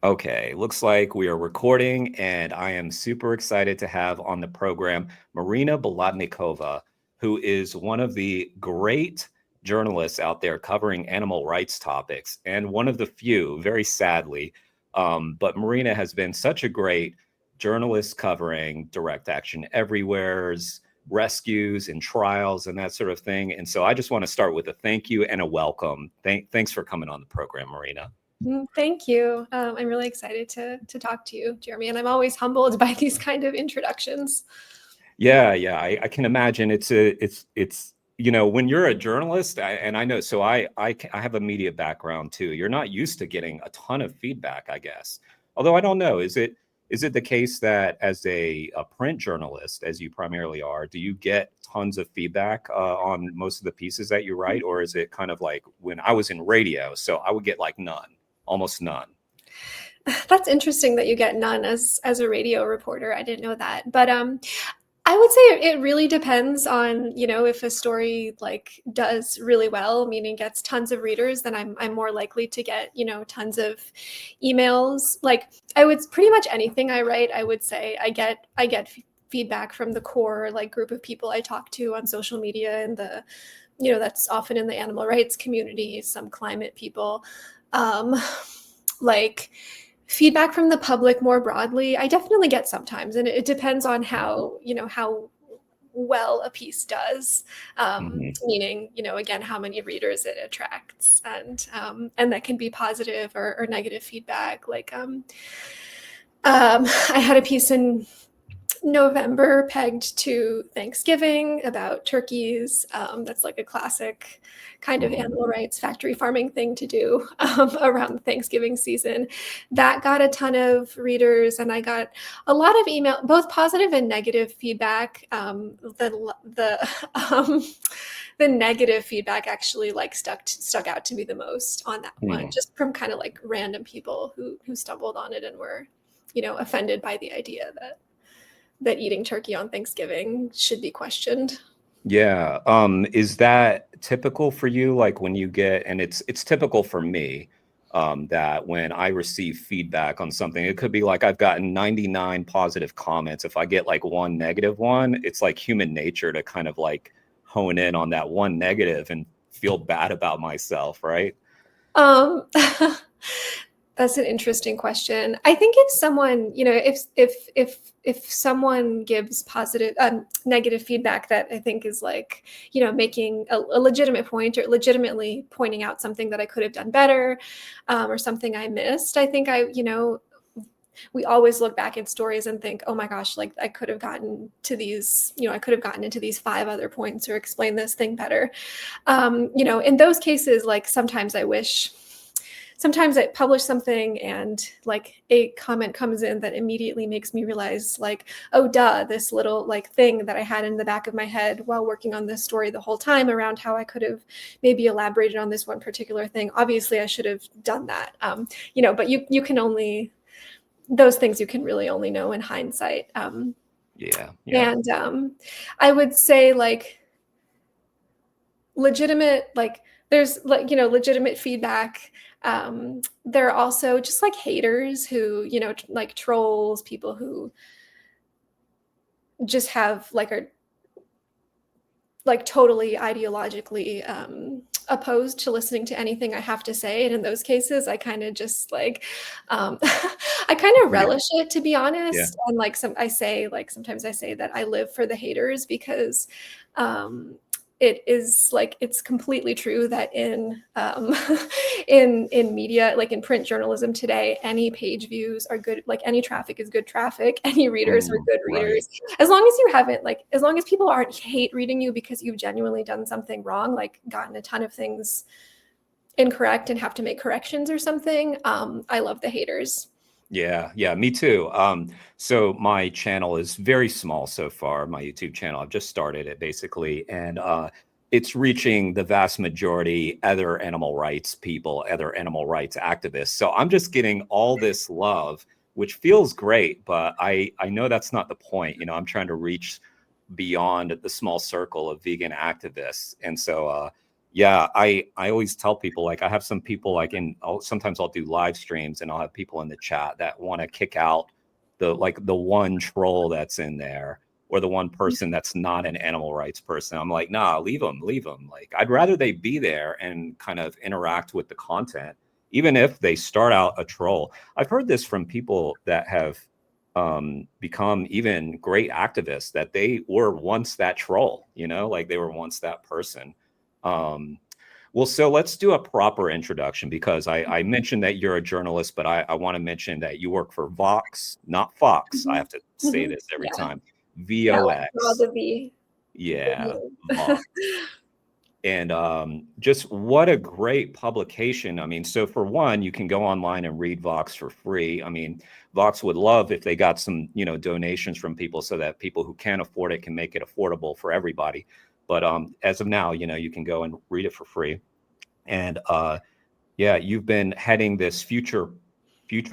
Okay, looks like we are recording, and I am super excited to have on the program Marina Bolotnikova, who is one of the great journalists out there covering animal rights topics, and one of the few, very sadly. But Marina has been such a great journalist covering direct action everywhere's rescues and trials and that sort of thing. And so I just want to start with a thank you and a welcome. Thanks for coming on the program, Marina. Thank you. I'm really excited to talk to you, Jeremy, and I'm always humbled by these kind of introductions. Yeah, I can imagine it's when you're a journalist, and I know, so I have a media background too. You're not used to getting a ton of feedback, I guess. Although I don't know, is it the case that as a print journalist, as you primarily are, do you get tons of feedback on most of the pieces that you write, or is it kind of like when I was in radio, so I would get like none, almost none? That's interesting that you get none as a radio reporter. I didn't know that, but I would say it really depends on, if a story like does really well, meaning gets tons of readers, then I'm more likely to get, tons of emails. Like I would pretty much anything I write, I would say I get feedback from the core like group of people I talk to on social media, and that's often in the animal rights community, some climate people. Um, like feedback from the public more broadly, I definitely get sometimes, and it depends on how well a piece does, Mhm. meaning, again, how many readers it attracts, and that can be positive or negative feedback. Like, I had a piece in November pegged to Thanksgiving about turkeys. That's like a classic kind of Mhm. animal rights factory farming thing to do around the Thanksgiving season. That got a ton of readers, and I got a lot of email, both positive and negative feedback. The negative feedback actually like stuck out to me the most on that one, Hmm. just from kind of like random people who stumbled on it and were, offended by the idea that eating turkey on Thanksgiving should be questioned. Yeah. Is that typical for you? Like when you get, and it's typical for me, that when I receive feedback on something, it could be like I've gotten 99 positive comments. If I get like one negative one, it's like human nature to kind of like hone in on that one negative and feel bad about myself, right? Um, that's an interesting question. I think if someone, if someone gives positive, negative feedback that I think is like, making a legitimate point or legitimately pointing out something that I could have done better, or something I missed, I think we always look back at stories and think, oh my gosh, like I could have gotten to these, I could have gotten into these 5 other points or explained this thing better. In those cases, like sometimes I publish something and like a comment comes in that immediately makes me realize like, oh duh, this little like thing that I had in the back of my head while working on this story the whole time around how I could have maybe elaborated on this one particular thing. Obviously I should have done that. But you can only, those things you can really only know in hindsight. Yeah. And I would say like legitimate, like there's like, legitimate feedback. There are also just like haters who, like trolls, people who just have like are like totally ideologically opposed to listening to anything I have to say. And in those cases, I kind of just like, I kind of Yeah. relish it, to be Yeah. honest. And like sometimes I say that I live for the haters because um, it is like, it's completely true that in, in media, like in print journalism today, any page views are good, like any traffic is good traffic, any readers are good Right. readers, as long as you haven't like, as long as people aren't hate reading you because you've genuinely done something wrong, like gotten a ton of things incorrect and have to make corrections or something. I love the haters. Yeah, me too. So my channel is very small so far, my YouTube channel. I've just started it basically, and it's reaching the vast majority other animal rights people, other animal rights activists. So I'm just getting all this love, which feels great, but I know that's not the point. I'm trying to reach beyond the small circle of vegan activists. And so Yeah, I always tell people, like, I have some people, like, sometimes I'll do live streams and I'll have people in the chat that want to kick out the one troll that's in there, or the one person that's not an animal rights person. I'm like, nah, leave them, leave them. Like, I'd rather they be there and kind of interact with the content, even if they start out a troll. I've heard this from people that have become even great activists, that they were once that troll, like they were once that person. Well, so let's do a proper introduction, because I mentioned that you're a journalist, but I want to mention that you work for Vox, not Fox. I have to say this every Yeah. time. Yeah, like draw VOX. the V. Yeah, Vox. And just what a great publication. I mean, so for one, you can go online and read Vox for free. I mean, Vox would love if they got some, donations from people, so that people who can't afford it can make it affordable for everybody. But as of now, you can go and read it for free. And yeah, you've been heading this future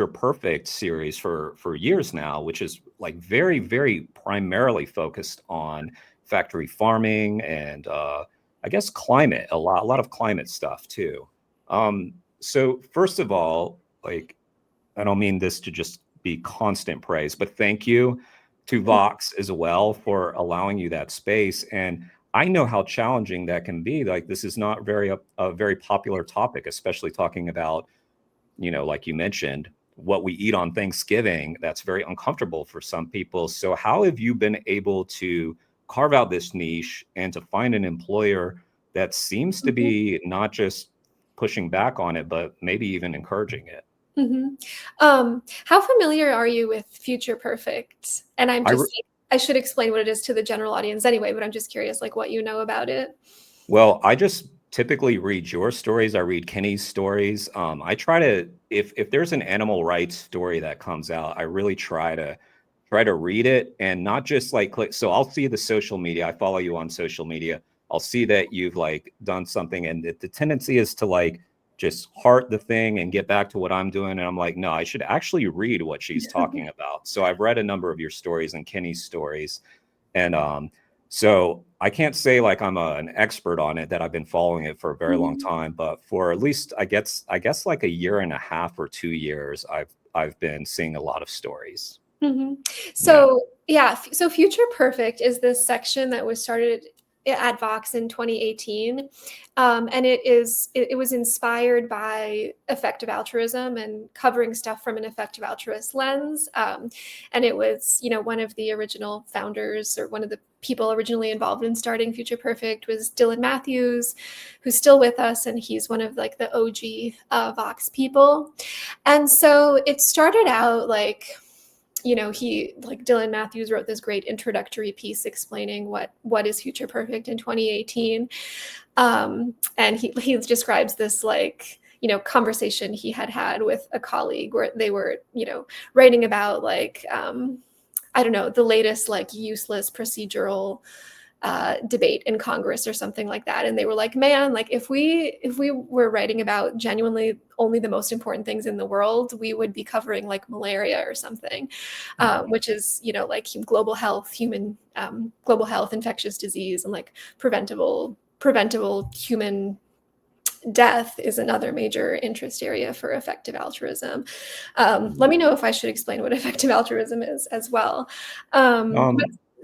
perfect series for years now, which is like very, very primarily focused on factory farming and I guess climate, a lot of climate stuff too. So first of all, like, I don't mean this to just be constant praise, but thank you to Vox as well for allowing you that space. And I know how challenging that can be. Like, this is not a very popular topic, especially talking about, like you mentioned, what we eat on Thanksgiving. That's very uncomfortable for some people. So how have you been able to carve out this niche and to find an employer that seems to be not just pushing back on it, but maybe even encouraging it? How familiar are you with Future Perfect? And I should explain what it is to the general audience anyway, but I'm just curious, like, what you know about it. Well, I just typically read your stories. I read Kenny's stories. I try to, if there's an animal rights story that comes out, I really try to read it, and not just like click. So I'll see the social media. I follow you on social media. I'll see that you've like done something, and the tendency is to like just heart the thing and get back to what I'm doing. And I'm like, no, I should actually read what she's talking about. So I've read a number of your stories and Kenny's stories. And so I can't say like I'm an expert on it, that I've been following it for a very long time, but for at least I guess like a year and a half or 2 years, I've been seeing a lot of stories. So so Future Perfect is this section that was started at Vox in 2018, and it was inspired by effective altruism and covering stuff from an effective altruist lens. And it was, one of the original founders, or one of the people originally involved in starting Future Perfect, was Dylan Matthews, who's still with us, and he's one of like the OG Vox people. And so it started out like, Dylan Matthews wrote this great introductory piece explaining what is Future Perfect in 2018. And he describes this like, conversation he had with a colleague, where they were, writing about like, I don't know, the latest like useless procedural debate in Congress or something like that. And they were like, man, like if we were writing about genuinely only the most important things in the world, we would be covering like malaria or something, which is, like global health, global health, infectious disease, and like preventable human death is another major interest area for effective altruism. Let me know if I should explain what effective altruism is as well.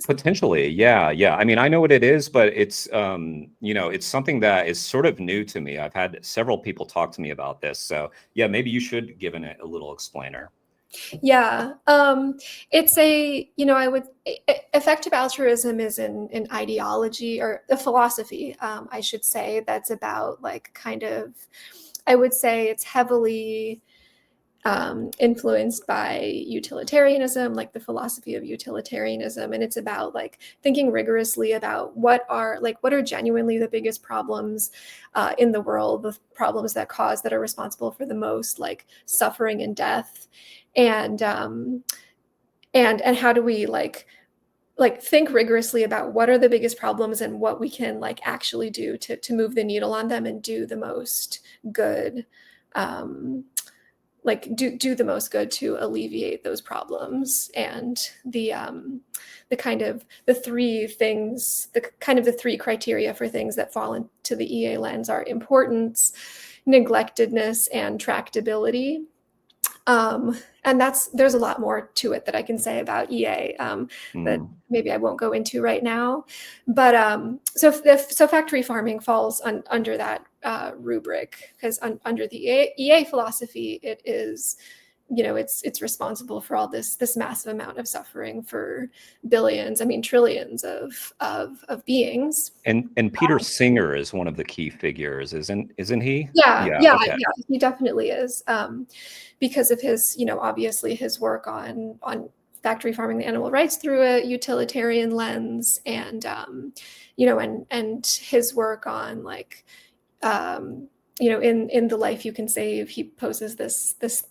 Potentially. Yeah. Yeah. I mean, I know what it is, but it's, it's something that is sort of new to me. I've had several people talk to me about this. So yeah, maybe you should give it a little explainer. Yeah. It's effective altruism is an ideology, or a philosophy, I should say, that's about like kind of, I would say it's heavily influenced by utilitarianism, like the philosophy of utilitarianism. And it's about like thinking rigorously about what are genuinely the biggest problems in the world, the problems that are responsible for the most like suffering and death. And how do we like think rigorously about what are the biggest problems and what we can like actually do to move the needle on them and do the most good do the most good to alleviate those problems. And the kind of the three things, the three criteria for things that fall into the EA lens are importance, neglectedness, and tractability. And there's a lot more to it that I can say about EA that maybe I won't go into right now. But so factory farming falls under that rubric, because under the EA philosophy, it is, it's responsible for all this massive amount of suffering for billions, I mean trillions of beings. And Peter Singer is one of the key figures, isn't he? Yeah, Okay. he definitely is, because of his, obviously his work on factory farming the animal rights through a utilitarian lens, and and his work on in The Life You Can Save, he poses this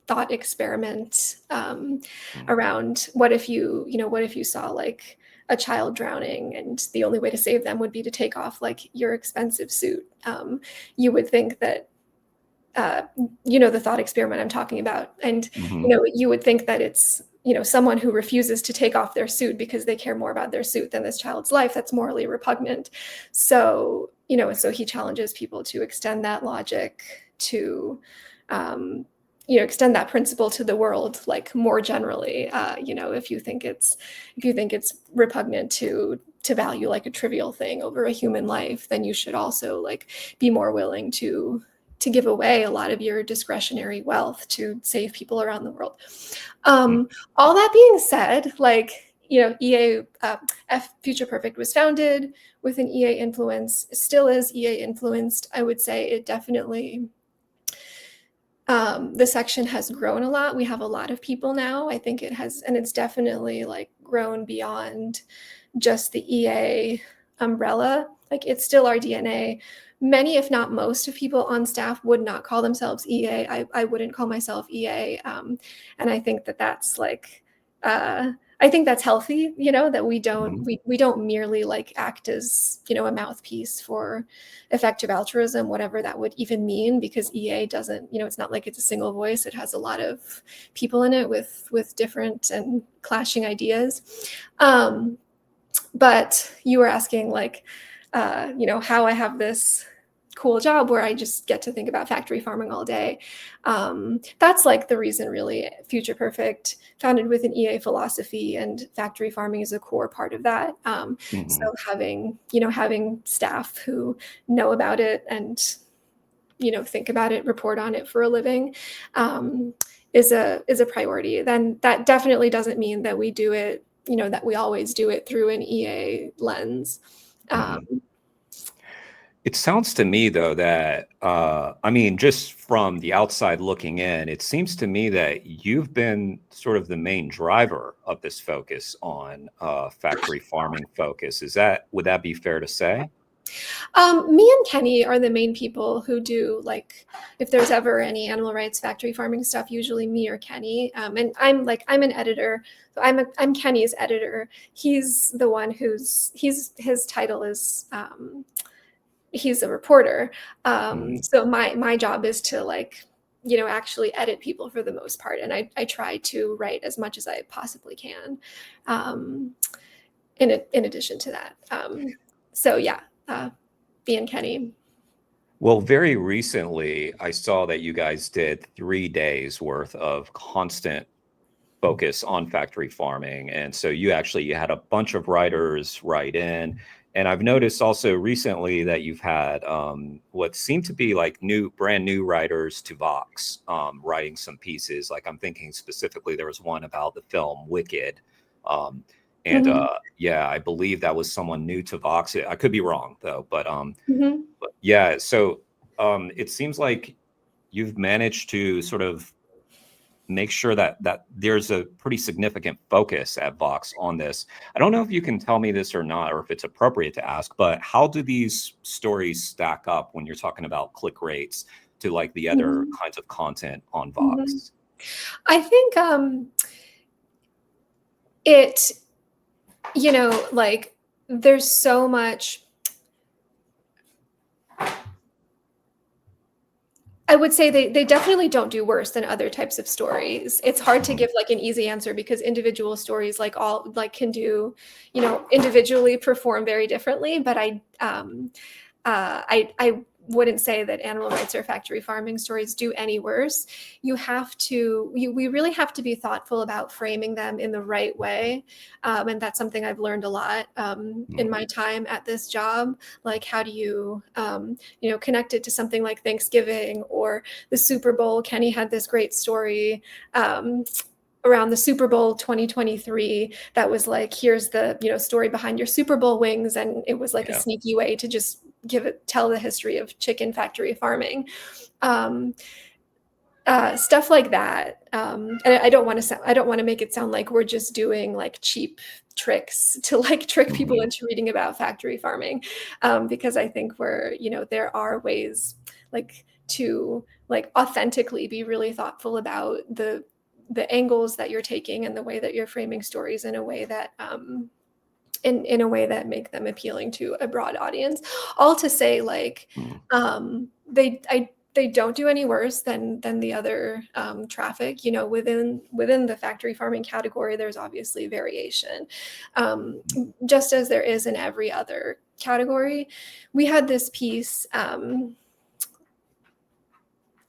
thought experiment around what if you saw like a child drowning and the only way to save them would be to take off like your expensive suit. You would think that the thought experiment I'm talking about, and you would think that it's someone who refuses to take off their suit because they care more about their suit than this child's life. That's morally repugnant. So so he challenges people to extend that logic to extend that principle to the world, like more generally. If you think it's repugnant to value like a trivial thing over a human life, then you should also like be more willing to give away a lot of your discretionary wealth to save people around the world. All that being said, EA Future Perfect was founded with an EA influence, still is EA influenced. I would say it definitely, the section has grown a lot. We have a lot of people now. I think it has, and it's definitely like grown beyond just the EA umbrella. Like it's still our DNA. Many, if not most, of people on staff would not call themselves EA. I wouldn't call myself EA. And I think that's like, I think that's healthy, that we don't we don't merely like act as, a mouthpiece for effective altruism, whatever that would even mean, because EA doesn't, it's not like it's a single voice. It has a lot of people in it with different and clashing ideas. But you were asking like, how I have this cool job where I just get to think about factory farming all day. That's like the reason really Future Perfect, founded with an EA philosophy, and factory farming is a core part of that. So having staff who know about it and, think about it, report on it for a living, is a priority. Then that definitely doesn't mean that we do it, that we always do it through an EA lens. It sounds to me, though, that, I mean, just from the outside looking in, it seems to me that you've been sort of the main driver of this focus on factory farming focus. Would that be fair to say? Me and Kenny are the main people who do, like, if there's ever any animal rights factory farming stuff, usually me or Kenny. And I'm an editor, so I'm Kenny's editor. He's the one his title is, he's a reporter. So my job is to actually edit people for the most part. And I try to write as much as I possibly can. In addition to that. So yeah, me and Kenny. Well, very recently, I saw that you guys did 3 days worth of constant focus on factory farming. And so you had a bunch of writers write in. And I've noticed also recently that you've had what seem to be like brand new writers to Vox writing some pieces. Like I'm thinking specifically, there was one about the film Wicked. I believe that was someone new to Vox. I could be wrong though, but yeah. So it seems like you've managed to sort of make sure that there's a pretty significant focus at Vox on this. I don't know if you can tell me this or not, or if it's appropriate to ask, but how do these stories stack up when you're talking about click rates to like the other kinds of content on Vox? I think it, there's so much. I would say they definitely don't do worse than other types of stories. It's hard to Mhm. give like an easy answer because individual stories can do, individually perform very differently. But I wouldn't say that animal rights or factory farming stories do any worse. We really have to be thoughtful about framing them in the right way. And that's something I've learned a lot in my time at this job. Like, how do you, connect it to something like Thanksgiving or the Super Bowl? Kenny had this great story. Around the Super Bowl 2023 that was like, here's the story behind your Super Bowl wings, and it was like a Yeah. sneaky way to just tell the history of chicken factory farming. um, Stuff like that. And I don't want to make it sound like we're just doing like cheap tricks to like trick people Mhm. into reading about factory farming, because I think there are ways like to like authentically be really thoughtful about the angles that you're taking and the way that you're framing stories in a way that in a way that make them appealing to a broad audience. All to say, like, Mhm. they don't do any worse than the other traffic. Within the factory farming category, there's obviously variation, just as there is in every other category. We had this piece end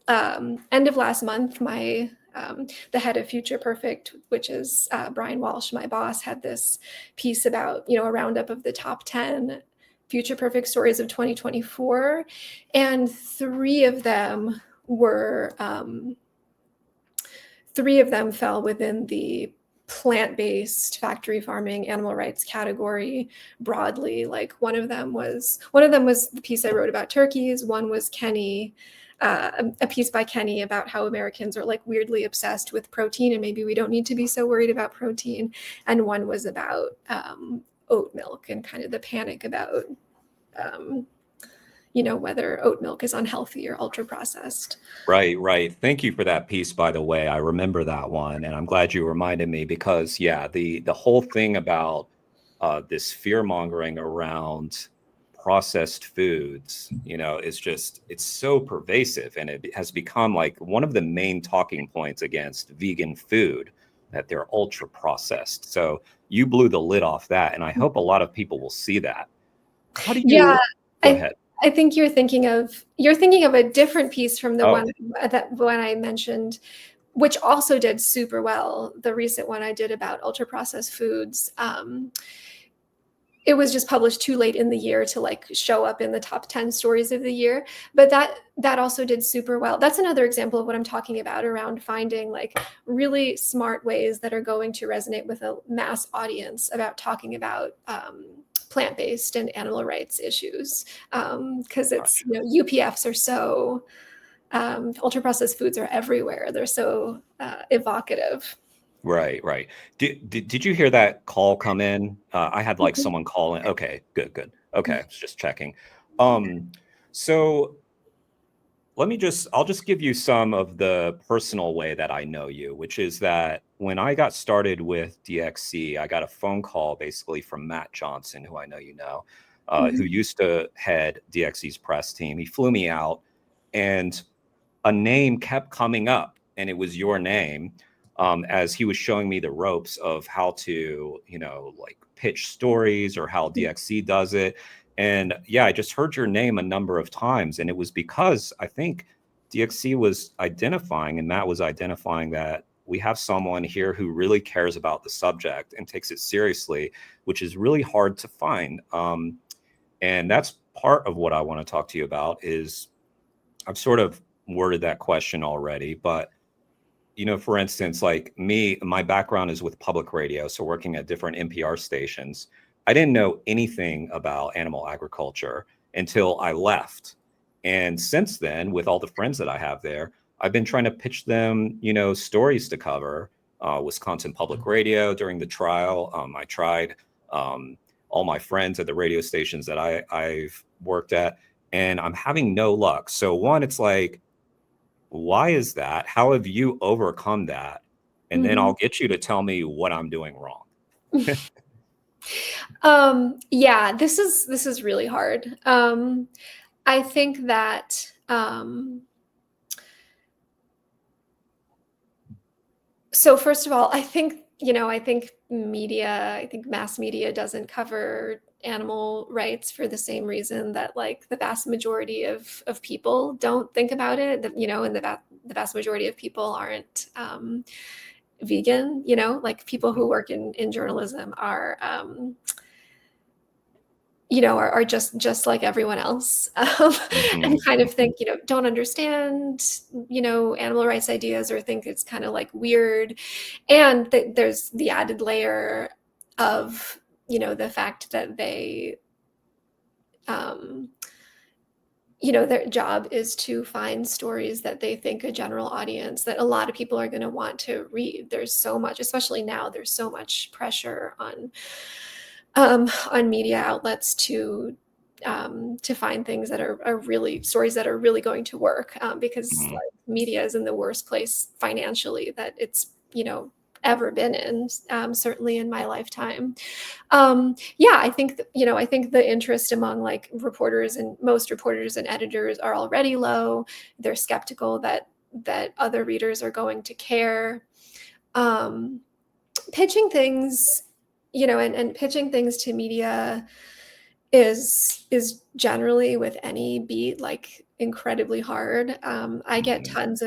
of last month. The head of Future Perfect, which is Brian Walsh, my boss, had this piece about a roundup of the top 10 Future Perfect stories of 2024, and three of them fell within the plant-based factory farming animal rights category broadly. Like, one of them was the piece I wrote about turkeys. One was a piece by Kenny about how Americans are like weirdly obsessed with protein and maybe we don't need to be so worried about protein. And one was about oat milk and kind of the panic about whether oat milk is unhealthy or ultra processed. Right, right. Thank you for that piece, by the way. I remember that one, and I'm glad you reminded me because, yeah, the whole thing about this fear mongering around processed foods, it's so pervasive, and it has become like one of the main talking points against vegan food, that they're ultra processed. So you blew the lid off that, and I hope a lot of people will see that. How do Yeah, you go I ahead? I think you're thinking of a different piece from the Oh, one I mentioned, which also did super well. The recent one I did about ultra processed foods. It was just published too late in the year to like show up in the top 10 stories of the year, but that also did super well. That's another example of what I'm talking about around finding like really smart ways that are going to resonate with a mass audience about talking about plant-based and animal rights issues, because it's gotcha. UPFs are so ultra processed foods are everywhere. They're so evocative. Right, right. Did you hear that call come in? I had like someone call in. Okay, good, good. Okay, I was just checking. Um, so I'll just give you some of the personal way that I know you, which is that when I got started with DXC, I got a phone call basically from Matt Johnson, who I know you know, who Mhm. used to head DXC's press team. He flew me out, and a name kept coming up, and it was your name, as he was showing me the ropes of how to, like pitch stories or how DXC does it. And yeah, I just heard your name a number of times, and it was because I think DXC was identifying, and Matt was identifying, that we have someone here who really cares about the subject and takes it seriously, which is really hard to find. And that's part of what I want to talk to you about. Is I've sort of worded that question already, but for instance, like me, my background is with public radio, so working at different NPR stations. I didn't know anything about animal agriculture until I left. And since then, with all the friends that I have there, I've been trying to pitch them, stories to cover. Wisconsin Public Radio during the trial. I tried all my friends at the radio stations that I've worked at, and I'm having no luck. So one, it's like, why is that? How have you overcome that? And then Mhm. I'll get you to tell me what I'm doing wrong. Yeah, this is really hard. I think that So first of all, I think mass media doesn't cover animal rights for the same reason that like the vast majority of people don't think about it. And the vast majority of people aren't vegan. Like people who work in journalism are are just like everyone else, and Hmm. kind of Hmm. think, don't understand, animal rights ideas, or think it's kind of like weird. And there's the added layer of, the fact that um, their job is to find stories that they think a general audience, that a lot of people are going to want to read. There's so much, especially now, there's so much pressure on media outlets to find things that are really stories that are really going to work, because Hmm. like, media is in the worst place financially that it's ever been in, certainly in my lifetime. Yeah, I think the interest among like reporters, and most reporters and editors, are already low. They're skeptical that other readers are going to care. um, Pitching things, and pitching things to media is generally, with any beat, like incredibly hard. Hmm. I get tons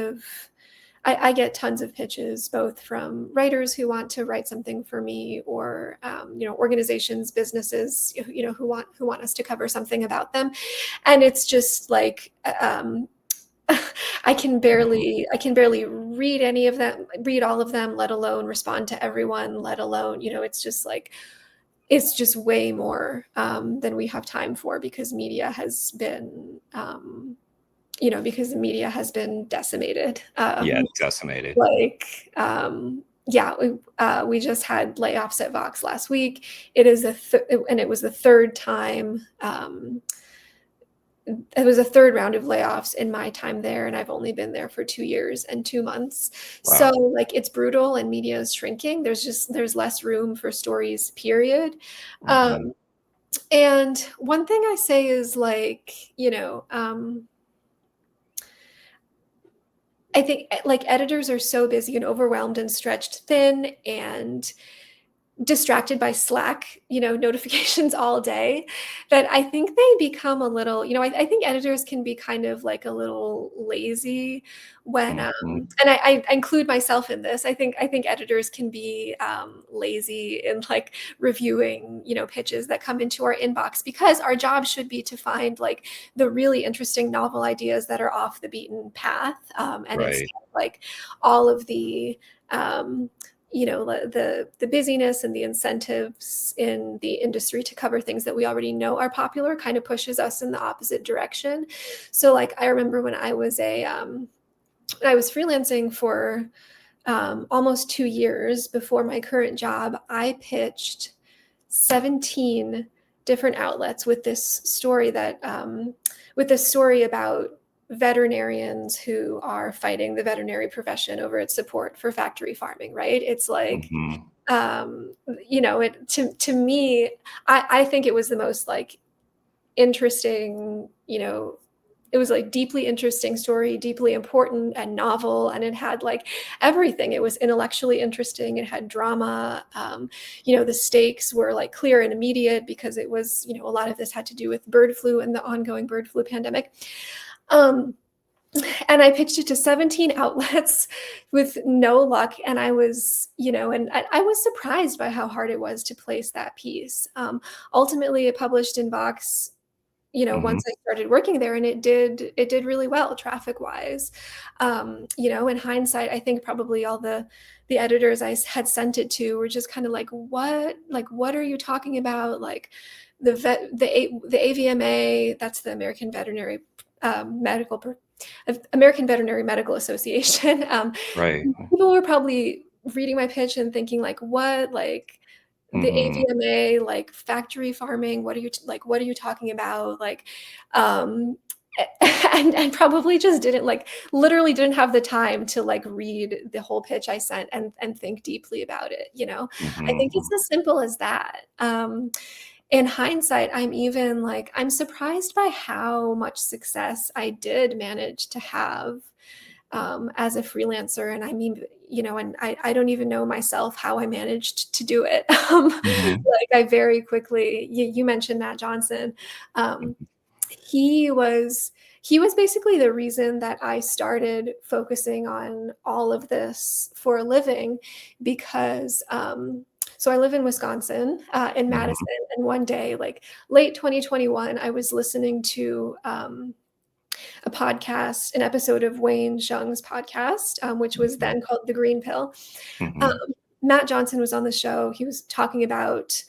of pitches, both from writers who want to write something for me, or organizations, businesses, who want us to cover something about them, and it's just like, Hmm. I can barely read any of them, read all of them, let alone respond to everyone, let alone, it's just like, it's just way more, than we have time for, because media has been, because the media has been decimated. Yeah, decimated. Like, yeah, we just had layoffs at Vox last week. And it was the third time. It was a third round of layoffs in my time there, and I've only been there for 2 years and 2 months. So Wow. like, it's brutal, and media is shrinking. There's less room for stories, period. Hmm. Um, and one thing I say is like, I think like editors are so busy and overwhelmed and stretched thin and distracted by Slack, notifications all day, that I think they become a little, I think editors can be kind of like a little lazy when, Hmm. and I include myself in this. I think editors can be lazy in like reviewing, pitches that come into our inbox, because our job should be to find like the really interesting novel ideas that are off the beaten path, and Right. instead of like all of the, um, the busyness and the incentives in the industry to cover things that we already know are popular, kind of pushes us in the opposite direction. So like, I remember when I was freelancing for almost 2 years before my current job, I pitched 17 different outlets with this story about veterinarians who are fighting the veterinary profession over its support for factory farming, right? It's like, Hmm. it to me, I think it was the most like interesting, it was like deeply interesting story, deeply important and novel, and it had like everything. It was intellectually interesting, it had drama. The stakes were like clear and immediate, because it was, a lot of this had to do with bird flu and the ongoing bird flu pandemic. um, and I pitched it to 17 outlets with no luck. And I was, and I was surprised by how hard it was to place that piece. Ultimately, it published in Vox, Hmm. once I started working there, and it did really well traffic wise. In hindsight, I think probably all the editors had sent it to were just kind of like what are you talking about? Like the AVMA, that's the American Veterinary Medical Association. Right. People were probably reading my pitch and thinking like, what, like the Hmm. AVMA, like factory farming, what are you talking about? Like, um, and probably just didn't like literally didn't have the time to like read the whole pitch I sent and think deeply about it. I think it's Hmm. as simple as that. In hindsight, I'm surprised by how much success I did manage to have as a freelancer. And I mean, and I don't even know myself how I managed to do it. Mhm. Like I very quickly, you mentioned Matt Johnson. He was he was basically the reason that I started focusing on all of this for a living, because so I live in Wisconsin, in Madison, Mhm. and one day, like late 2021, I was listening to a podcast, an episode of Wayne Xiong's podcast, which was Mhm. then called The Green Pill. Um, Mhm. Matt Johnson was on the show. He was talking about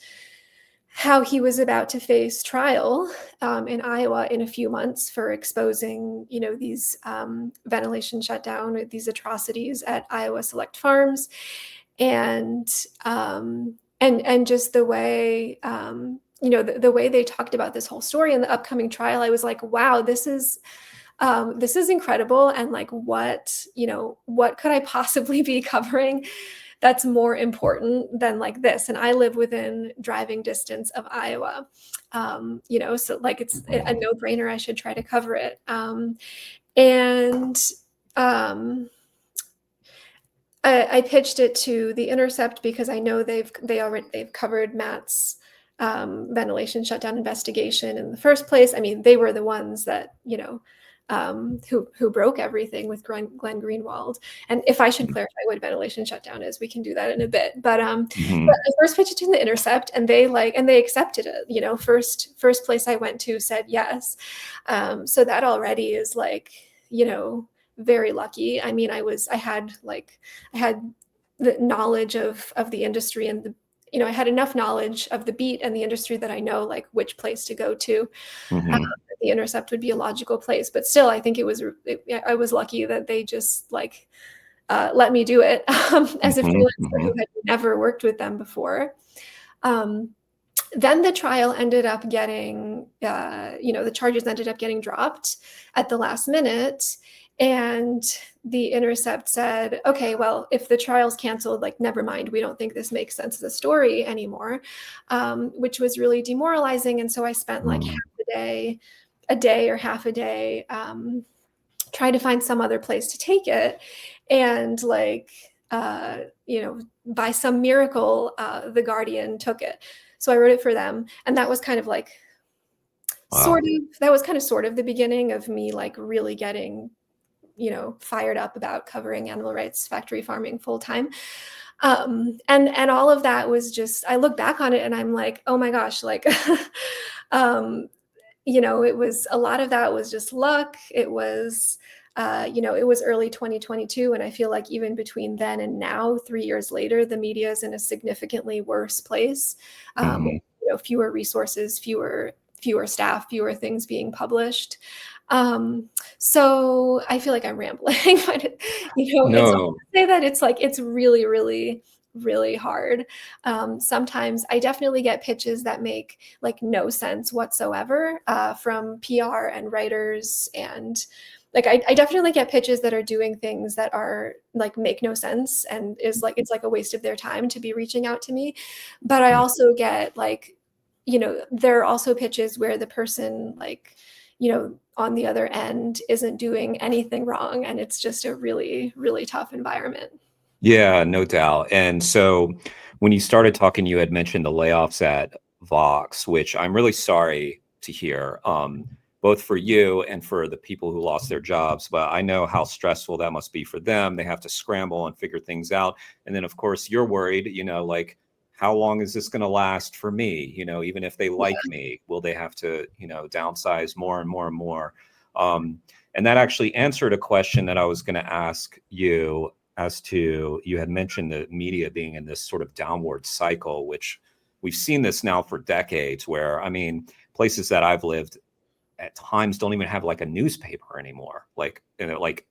how he was about to face trial in Iowa in a few months for exposing, these ventilation shutdown, these atrocities at Iowa Select Farms, and and just the way, the way they talked about this whole story and the upcoming trial. I was like, wow, this is incredible. And like, what could I possibly be covering that's more important than like this? And I live within driving distance of Iowa. So like it's a Mhm. no-brainer. I should try to cover it. And um, I pitched it to the Intercept because I know they've covered Matt's ventilation shutdown investigation in the first place. I mean, they were the ones that who broke everything with Glenn Greenwald. And if I should clarify what ventilation shutdown is, we can do that in a bit. But Mhm. I first pitched it to the Intercept, and they accepted it. First place I went to said yes. So that already is like, very lucky. I mean, I had the knowledge of the industry, and I had enough knowledge of the beat and the industry that I know like which place to go to. Mhm. The Intercept would be a logical place, but still, I think I was lucky that they just like let me do it as a Mhm. freelancer who Mhm. had never worked with them before. Um, then the trial ended up getting, the charges ended up getting dropped at the last minute. And the Intercept said, okay, well, if the trial's canceled, like, never mind. We don't think this makes sense as a story anymore, which was really demoralizing. And so I spent like Mhm. a day or half a day, trying to find some other place to take it. And like, by some miracle, The Guardian took it. So I wrote it for them. And that was kind of like Wow. sort of the beginning of me like really getting, fired up about covering animal rights factory farming full time. And all of that was just, I look back on it and I'm like, oh my gosh, like, um, it was a lot of that was just luck. It was early 2022. And I feel like even between then and now, 3 years later, the media is in a significantly worse place. Mhm. Fewer resources, fewer staff, fewer things being published. Um, so I feel like I'm rambling, but it's all No. to say that it's like, it's really, really, really hard. Sometimes I definitely get pitches that make like no sense whatsoever, from PR and writers. And like, I definitely get pitches that are doing things that are like make no sense, and is like, it's like a waste of their time to be reaching out to me. But I Mhm. also get like, there are also pitches where the person like, on the other end isn't doing anything wrong, and it's just a really, really tough environment. Yeah, no doubt. And so when you started talking, you had mentioned the layoffs at Vox, which I'm really sorry to hear, both for you and for the people who lost their jobs. But I know how stressful that must be for them. They have to scramble and figure things out. And then, of course, you're worried, like, how long is this going to last for me? Even if they like me, will they have to, downsize more and more and more? And that actually answered a question that I was going to ask you, as to, you had mentioned the media being in this sort of downward cycle, which we've seen this now for decades, where, I mean, places that I've lived at times don't even have like a newspaper anymore. Like, like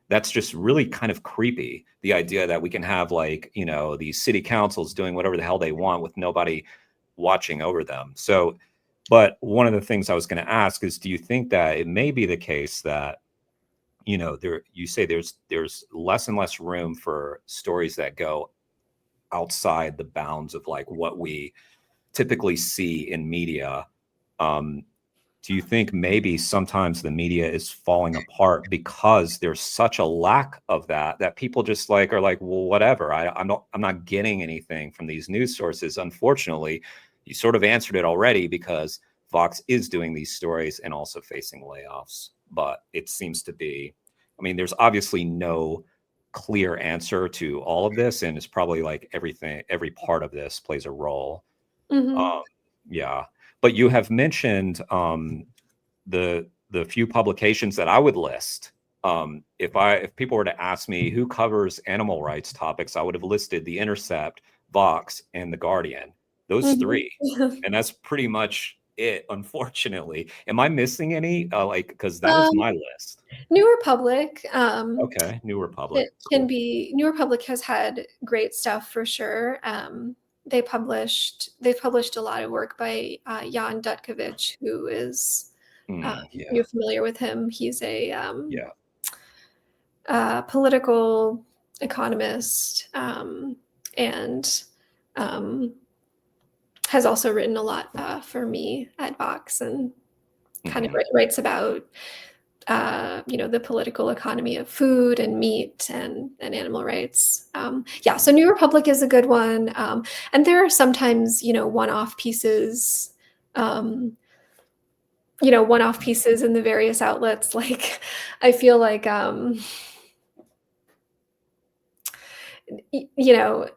that's just really kind of creepy. The idea that we can have like, these city councils doing whatever the hell they want with nobody watching over them. So, but one of the things I was going to ask is, do you think that it may be the case that, there, you say there's less and less room for stories that go outside the bounds of like what we typically see in media, um, do you think maybe sometimes the media is falling apart because there's such a lack of that people just like are like, well, whatever, I'm not getting anything from these news sources? Unfortunately, you sort of answered it already, because Vox is doing these stories and also facing layoffs. But it seems to be, I mean, there's obviously no clear answer to all of this, and it's probably like every part of this plays a role. Mhm. um, yeah. But you have mentioned the few publications that I would list. If people were to ask me who covers animal rights topics, I would have listed the Intercept, Vox, and the Guardian. Those Mhm. three, and that's pretty much it. Unfortunately, am I missing any? Like, because that is Um, my list. New Republic, Okay, New Republic, it can cool. be New Republic has had great stuff for sure. They've published a lot of work by Jan Dutkovich, who is Yeah, you're familiar with him. He's a yeah, political economist, and um, has also written a lot for me at Vox, and kind of hmm, writes about the political economy of food and meat and animal rights. Yeah, so New Republic is a good one, and there are sometimes one-off pieces. Um, one-off pieces in the various outlets. Like, I feel like, you know,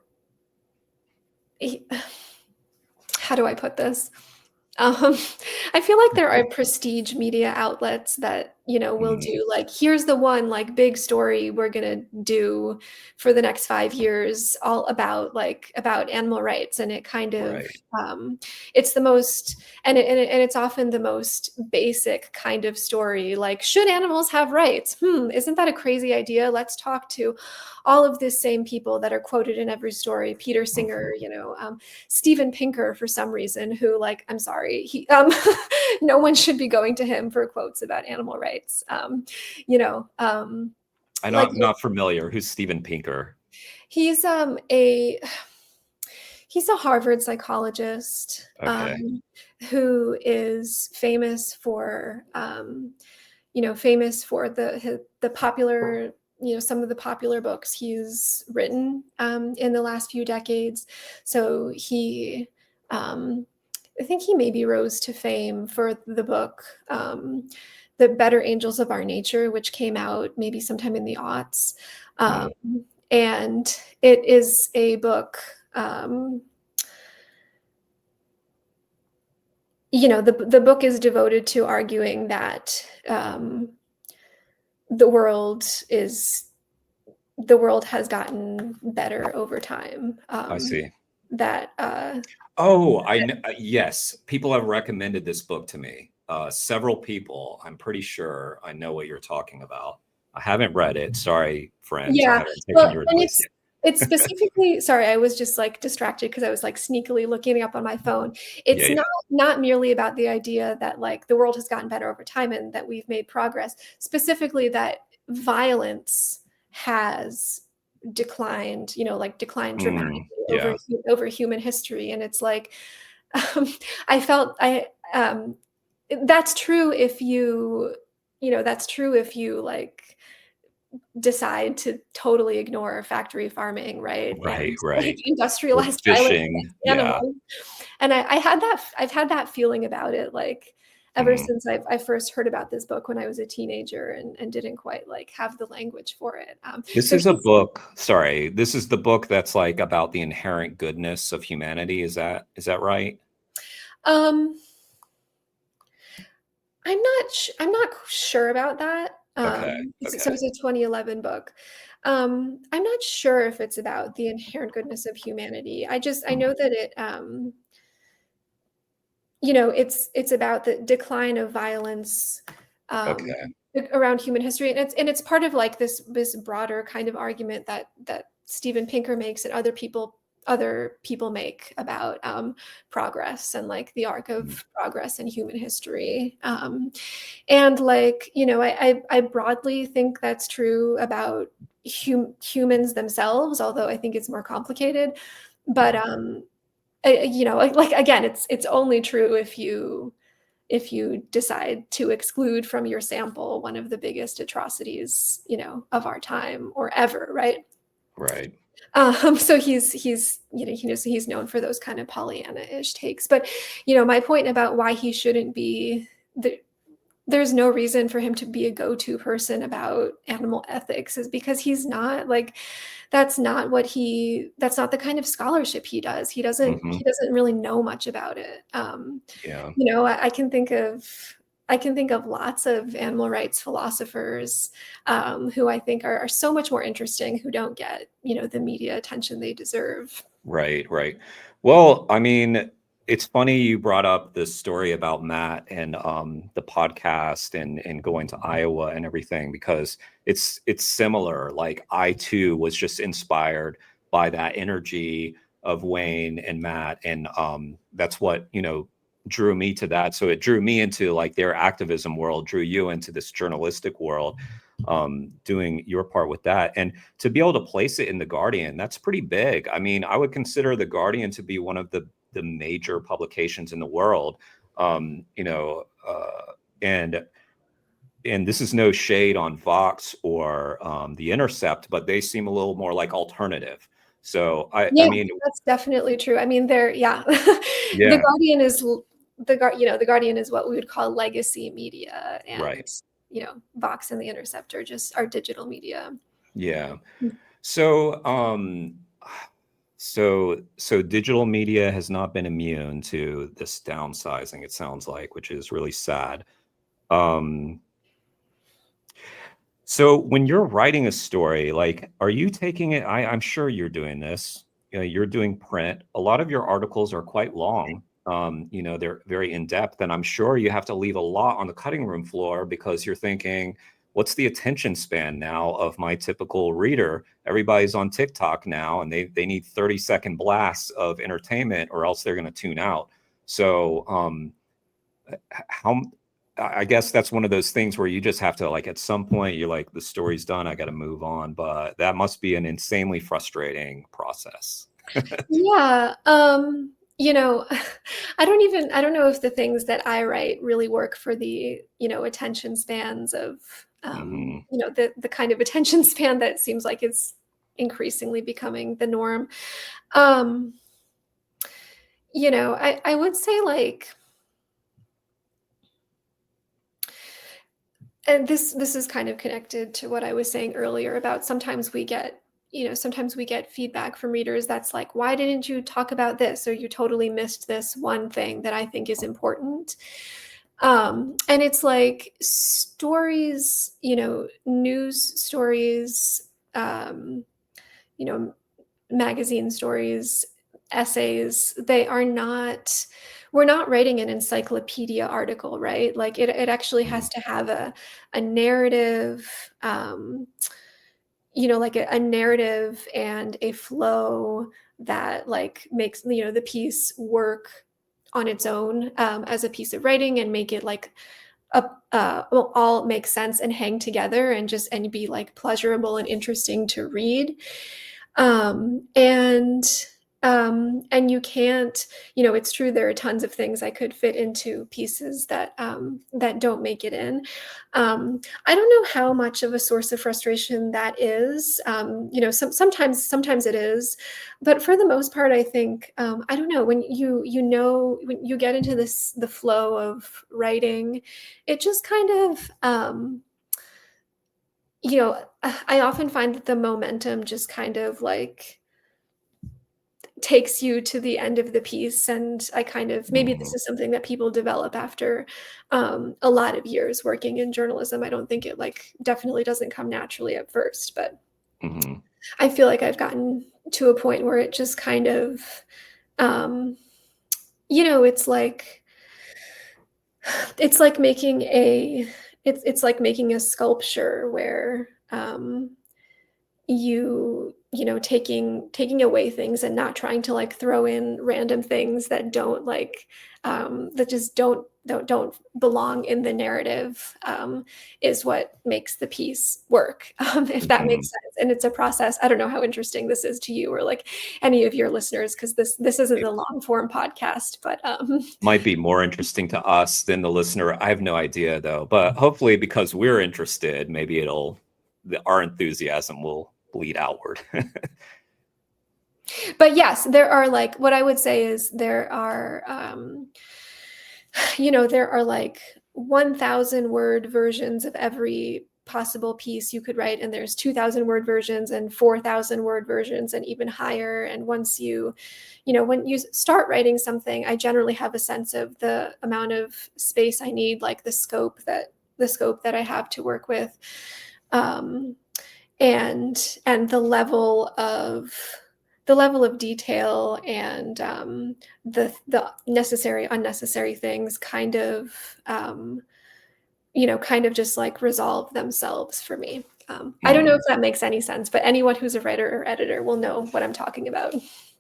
how do I put this? Um, I feel like there are prestige media outlets that, will hmm, do like, here's the one like big story we're gonna do for the next 5 years, all about animal rights, and it kind of right, it's the most and it's often the most basic kind of story. Like, should animals have rights? Isn't that a crazy idea? Let's talk to all of these same people that are quoted in every story. Peter hmm. Singer, Steven Pinker, for some reason, who, like, I'm sorry, he no one should be going to him for quotes about animal rights. You know, I'm like not familiar. Who's Steven Pinker? he's a he's a Harvard psychologist, Okay. who is famous for famous for the popular, some of the popular books he's written in the last few decades. So um, I think he maybe rose to fame for the book, The Better Angels of Our Nature, which came out maybe sometime in the aughts. Um, Hmm. and it is a book, um, the book is devoted to arguing that the world is the world has gotten better over time. I see. That Oh, yes. People have recommended this book to me. Several people. I'm pretty sure I know what you're talking about. I haven't read it. Sorry, friends. I Yeah, haven't well, taken your and advice it's specifically, sorry, I was just like distracted because I was like sneakily looking up on my phone. yet. It's Yeah, not merely about the idea that like the world has gotten better over time and that we've made progress, specifically that violence has declined, declined yeah. dramatically Yeah. over human history. And it's like, um, I felt I that's true if that's true if you like decide to totally ignore factory farming, right? Right, And like right. Or industrialized violence fishing. against Yeah. animals. And I've had that feeling about it, like ever Mm. since I first heard about this book when I was a teenager, and didn't quite like have the language for it. This So is a he's book. Sorry, this is the book that's like about the inherent goodness of humanity. Is that right? um I'm not sure about that. Okay. So Okay. it's a 2011 book. I'm not sure if it's about the inherent goodness of humanity. I Mm. know that it's about the decline of violence um, Okay. around human history, and it's part of like this broader kind of argument that Steven Pinker makes and other people make about progress and like the arc Mm. of progress in human history. And like I broadly think that's true about humans themselves, although I think it's more complicated. But Mm. like again, it's only true if you if you decide to exclude from your sample one of the biggest atrocities, of our time or ever, right? Right. So he's known for those kind of Pollyanna-ish takes. But my point about why he shouldn't be there's no reason for him to be a go-to person about animal ethics is because he's not like that's not the kind of scholarship he does. He doesn't Hmm. he doesn't really know much about it. Yeah. I can think of lots of animal rights philosophers who I think are so much more interesting, who don't get, the media attention they deserve. Right, right. Well, I mean, it's funny you brought up this story about Matt and the podcast and going to Iowa and everything, because it's similar. Like I too was just inspired by that energy of Wayne and Matt, and that's what drew me to that. So it drew me into like their activism world, drew you into this journalistic world, doing your part with that. And to be able to place it in the Guardian, that's pretty big. I mean, I would consider the Guardian to be one of the major publications in the world. um, you know and this is no shade on Vox or the Intercept, but they seem a little more like alternative. So I Yeah, mean, that's definitely true. I mean, yeah. The yeah. Guardian is the Guardian is what we would call legacy media, and Right. Vox and the Intercept are just our digital media. Yeah. So so digital media has not been immune to this downsizing, it sounds like, which is really sad. Um, so when you're writing a story, like, are you taking it? I'm sure you're doing this. You're doing print. A lot of your articles are quite long. They're very in depth, and I'm sure you have to leave a lot on the cutting room floor because you're thinking, what's the attention span now of my typical reader? Everybody's on TikTok now, and they need 30-second blasts of entertainment, or else they're going to tune out. So, how I guess that's one of those things where you just have to, like, at some point you're like, the story's done, I got to move on, but that must be an insanely frustrating process. Yeah, I don't know if the things that I write really work for the, attention spans of, Hmm. the kind of attention span that seems like it's increasingly becoming the norm. Um, I would say, like, and this is kind of connected to what I was saying earlier about sometimes we get feedback from readers that's like, why didn't you talk about this, or you totally missed this one thing that I think is important. And it's like stories, news stories, you know magazine stories, essays, we're not writing an encyclopedia article, right? Like it actually has to have a narrative, like a narrative and a flow that like makes, the piece work on its own, as a piece of writing, and make it like will all make sense and hang together and be like pleasurable and interesting to read. Um, and and you can't, it's true, there are tons of things I could fit into pieces that don't make it in. I don't know how much of a source of frustration that is. Sometimes it is, but for the most part, I think, I don't know, when when you get into the flow of writing, it just kind of, I often find that the momentum just kind of like takes you to the end of the piece, and I kind of, maybe this Hmm. is something that people develop after a lot of years working in journalism. I don't think it, like, definitely doesn't come naturally at first, but Hmm. I feel like I've gotten to a point where it just kind of, um, it's like it's like making a it's like making a sculpture where you taking away things and not trying to like throw in random things that don't like that just don't belong in the narrative is what makes the piece work, if that makes sense. And it's a process. I don't know how interesting this is to you or like any of your listeners, because this isn't a long form podcast, but Might be more interesting to us than the listener. I have no idea though, but hopefully because we're interested, maybe our enthusiasm will bleed outward. But yes, there are like, what I would say is there are like 1,000 word versions of every possible piece you could write, and there's 2,000 word versions and 4,000 word versions and even higher. And once when you start writing something, I generally have a sense of the amount of space I need, like the scope that I have to work with, and the level of detail and the necessary, unnecessary things kind of just like resolve themselves for me. I don't know if that makes any sense, but anyone who's a writer or editor will know what I'm talking about.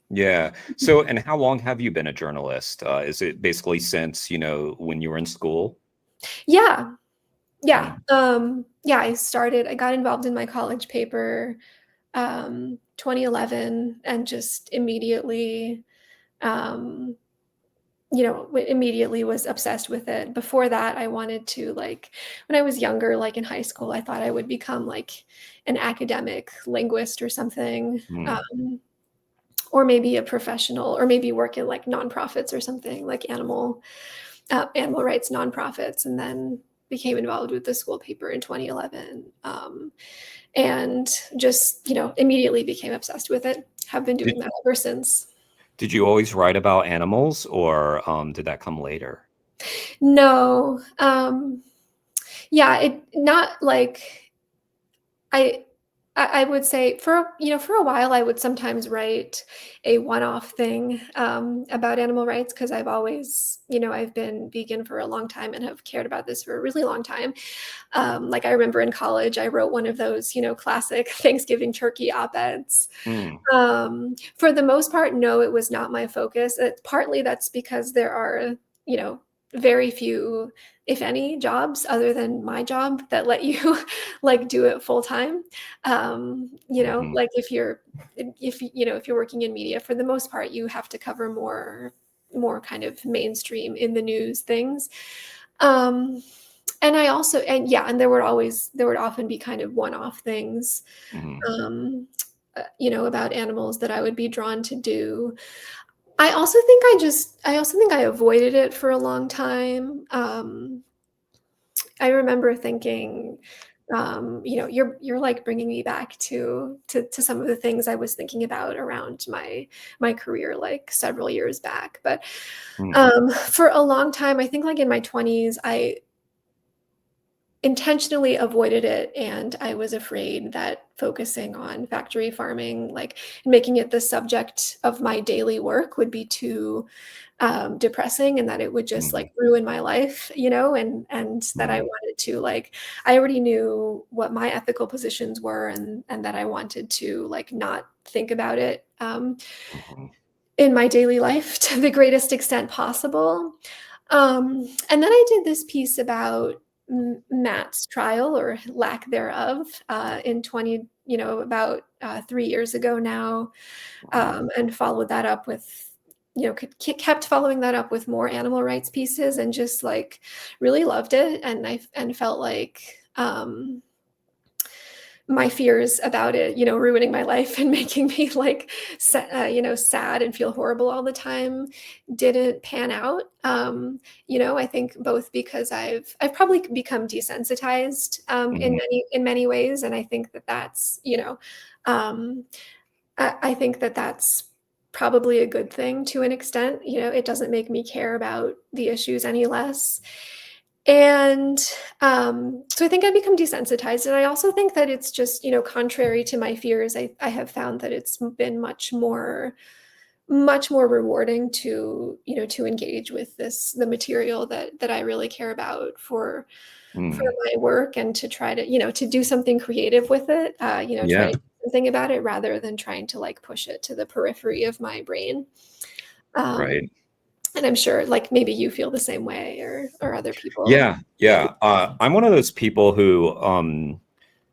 Yeah. So, and how long have you been a journalist? Is it basically since, when you were in school? Yeah. I got involved in my college paper 2011 and just immediately immediately was obsessed with it. Before that, I wanted to, like, when I was younger, like in high school, I thought I would become like an academic linguist or something, or maybe a professional, or maybe work in like nonprofits or something, like animal rights nonprofits, and then became involved with the school paper in 2011, and just immediately became obsessed with it. Have been doing that ever since. Did you always write about animals, or did that come later? No. Yeah, it not like I would say for a while I would sometimes write a one-off thing about animal rights, because I've always, I've been vegan for a long time and have cared about this for a really long time. Like I remember in college, I wrote one of those, classic Thanksgiving turkey op-eds. For the most part, no, it was not my focus. Partly that's because there are, very few, if any, jobs other than my job that let you like do it full time. Like if you're working in media, for the most part, you have to cover more kind of mainstream in the news things. And I also, and there would often be kind of one-off things, about animals that I would be drawn to do. I also think I avoided it for a long time. I remember thinking, you're like bringing me back to some of the things I was thinking about around my career, like several years back. But for a long time, I think like in my 20s, I intentionally avoided it, and I was afraid that focusing on factory farming, like making it the subject of my daily work, would be too depressing, and that it would just like ruin my life, and that I wanted to, like, I already knew what my ethical positions were, and that I wanted to like not think about it in my daily life to the greatest extent possible. And then I did this piece about Matt's trial, or lack thereof, about 3 years ago now, and followed that up with, kept following that up with more animal rights pieces, and just like really loved it, and felt like my fears about it, ruining my life and making me like, sad and feel horrible all the time, didn't pan out. I think both because I've probably become desensitized in many ways, and I think that that's, um, I think that that's probably a good thing to an extent. It doesn't make me care about the issues any less. And so I think I've become desensitized. And I also think that it's just, contrary to my fears, I have found that it's been much more rewarding to, to engage with the material that I really care about for my work, and to try to, to do something creative with it, try to do something about it rather than trying to like push it to the periphery of my brain. Right. And I'm sure like maybe you feel the same way or other people. Yeah. Yeah. I'm one of those people who,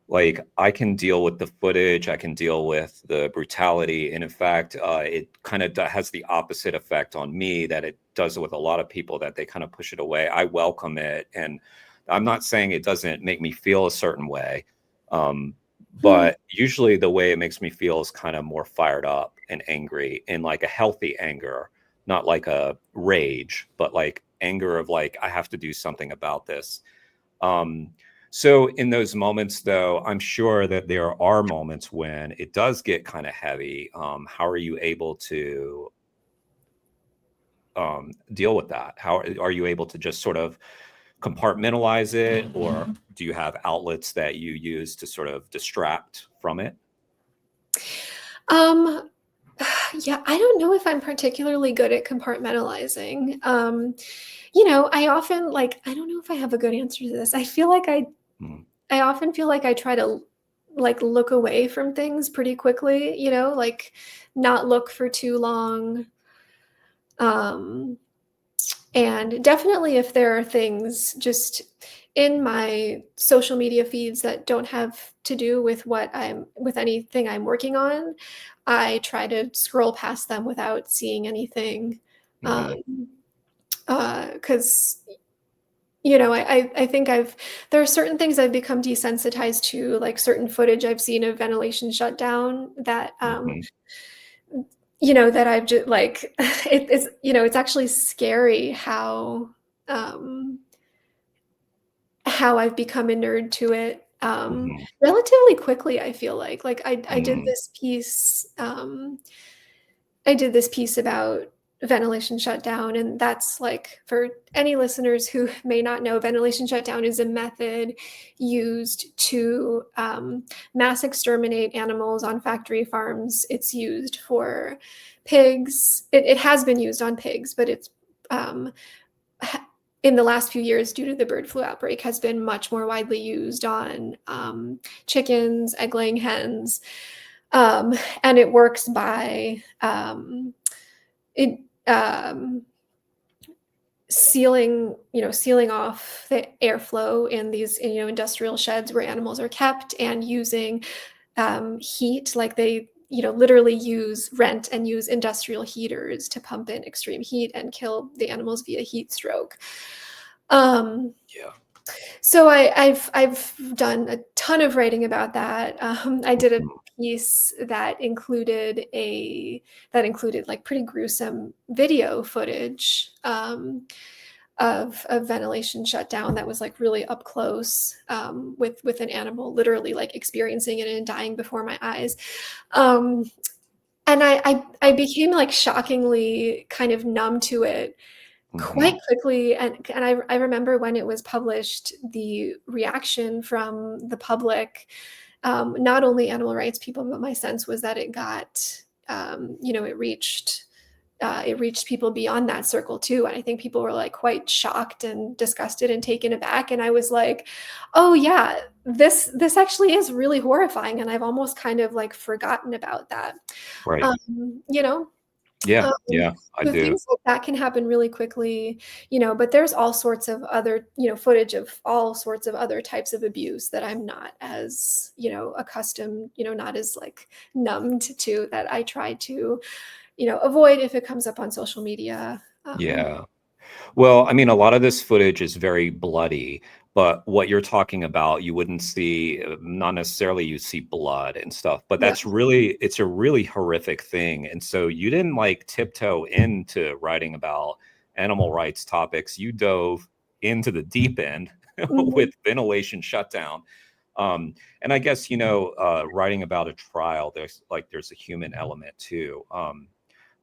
like, I can deal with the footage, I can deal with the brutality. And in fact, it kind of has the opposite effect on me that it does with a lot of people, that they kind of push it away. I welcome it. And I'm not saying it doesn't make me feel a certain way. Um, Hmm. but usually the way it makes me feel is kind of more fired up and angry, in like a healthy anger, not like a rage, but like anger of like, I have to do something about this. Um, so in those moments, though, I'm sure that there are moments when it does get kind of heavy. How are you able to deal with that? How are you able to just sort of compartmentalize it, or do you have outlets that you use to sort of distract from it? Um, yeah, I don't know if I'm particularly good at compartmentalizing. I often like I don't know if I have a good answer to this. I feel like Mm, I often feel like I try to like look away from things pretty quickly, like not look for too long. Um, and definitely if there are things just in my social media feeds that don't have to do with with anything I'm working on, I try to scroll past them without seeing anything. mhm, Because I think there are certain things I've become desensitized to, like certain footage I've seen of ventilation shutdown that mhm, that I've just like it's actually scary um how I've become inured to it mhm, relatively quickly, I feel like mhm, I did this piece about ventilation shutdown, and that's like for any listeners who may not know, ventilation shutdown is a method used to mass exterminate animals on factory farms. It's used for pigs. It has been used on pigs, but it's um, in the last few years, due to the bird flu outbreak, has been much more widely used on chickens, egg-laying hens, um, and it works by it sealing off the airflow in these industrial sheds where animals are kept, and using heat, like they literally rent and use industrial heaters to pump in extreme heat and kill the animals via heat stroke. Um, yeah. so I've done a ton of writing about that. I did a Mhm, piece that included like pretty gruesome video footage of ventilation shutdown that was like really up close with an animal literally like experiencing it and dying before my eyes. Um, and I became like shockingly kind of numb to it quite mhm, quickly, and I remember when it was published, the reaction from the public, not only animal rights people, but my sense was that it got, it reached people beyond that circle too. And I think people were like quite shocked and disgusted and taken aback. And I was like, oh yeah, this actually is really horrifying. And I've almost kind of like forgotten about that. right. Um, you know, Yeah. um, Yeah. I so do. things like that can happen really quickly, but there's all sorts of other, footage of all sorts of other types of abuse that I'm not as, accustomed, not as like numbed to, that I try to, avoid if it comes up on social media. Yeah. Well, I mean, a lot of this footage is very bloody, but what you're talking about, you wouldn't see, not necessarily you see blood and stuff, but Yeah. it's a really horrific thing. And so you didn't like tiptoe into writing about animal rights topics. You dove into the deep end Mhm. with ventilation shutdown. And I guess, writing about a trial, there's a human element too.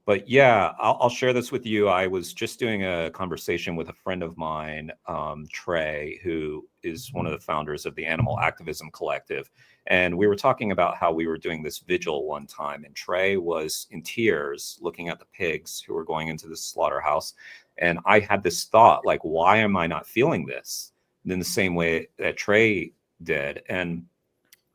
But yeah, I'll share this with you. I was just doing a conversation with a friend of mine, Trey, who is one of the founders of the Animal Activism Collective. And we were talking about how we were doing this vigil one time, and Trey was in tears looking at the pigs who were going into the slaughterhouse. And I had this thought, like, why am I not feeling this in the same way that Trey did? And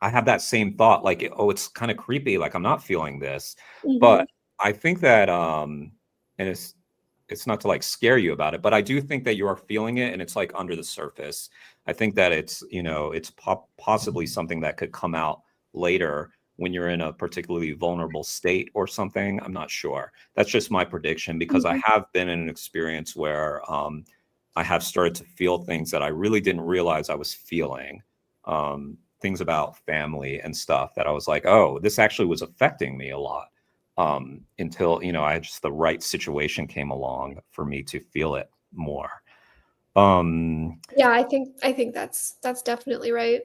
I have that same thought, like, oh, it's kind of creepy, like I'm not feeling this. Mhm. But I think that and it's not to like scare you about it, but I do think that you are feeling it and it's like under the surface. I think that it's, it's possibly something that could come out later when you're in a particularly vulnerable state or something. I'm not sure. That's just my prediction because I Mhm. have been in an experience where I have started to feel things that I really didn't realize I was feeling. Things about family and stuff that I was like, oh, this actually was affecting me a lot, until I just the right situation came along for me to feel it more. Um, Yeah, I think that's definitely right.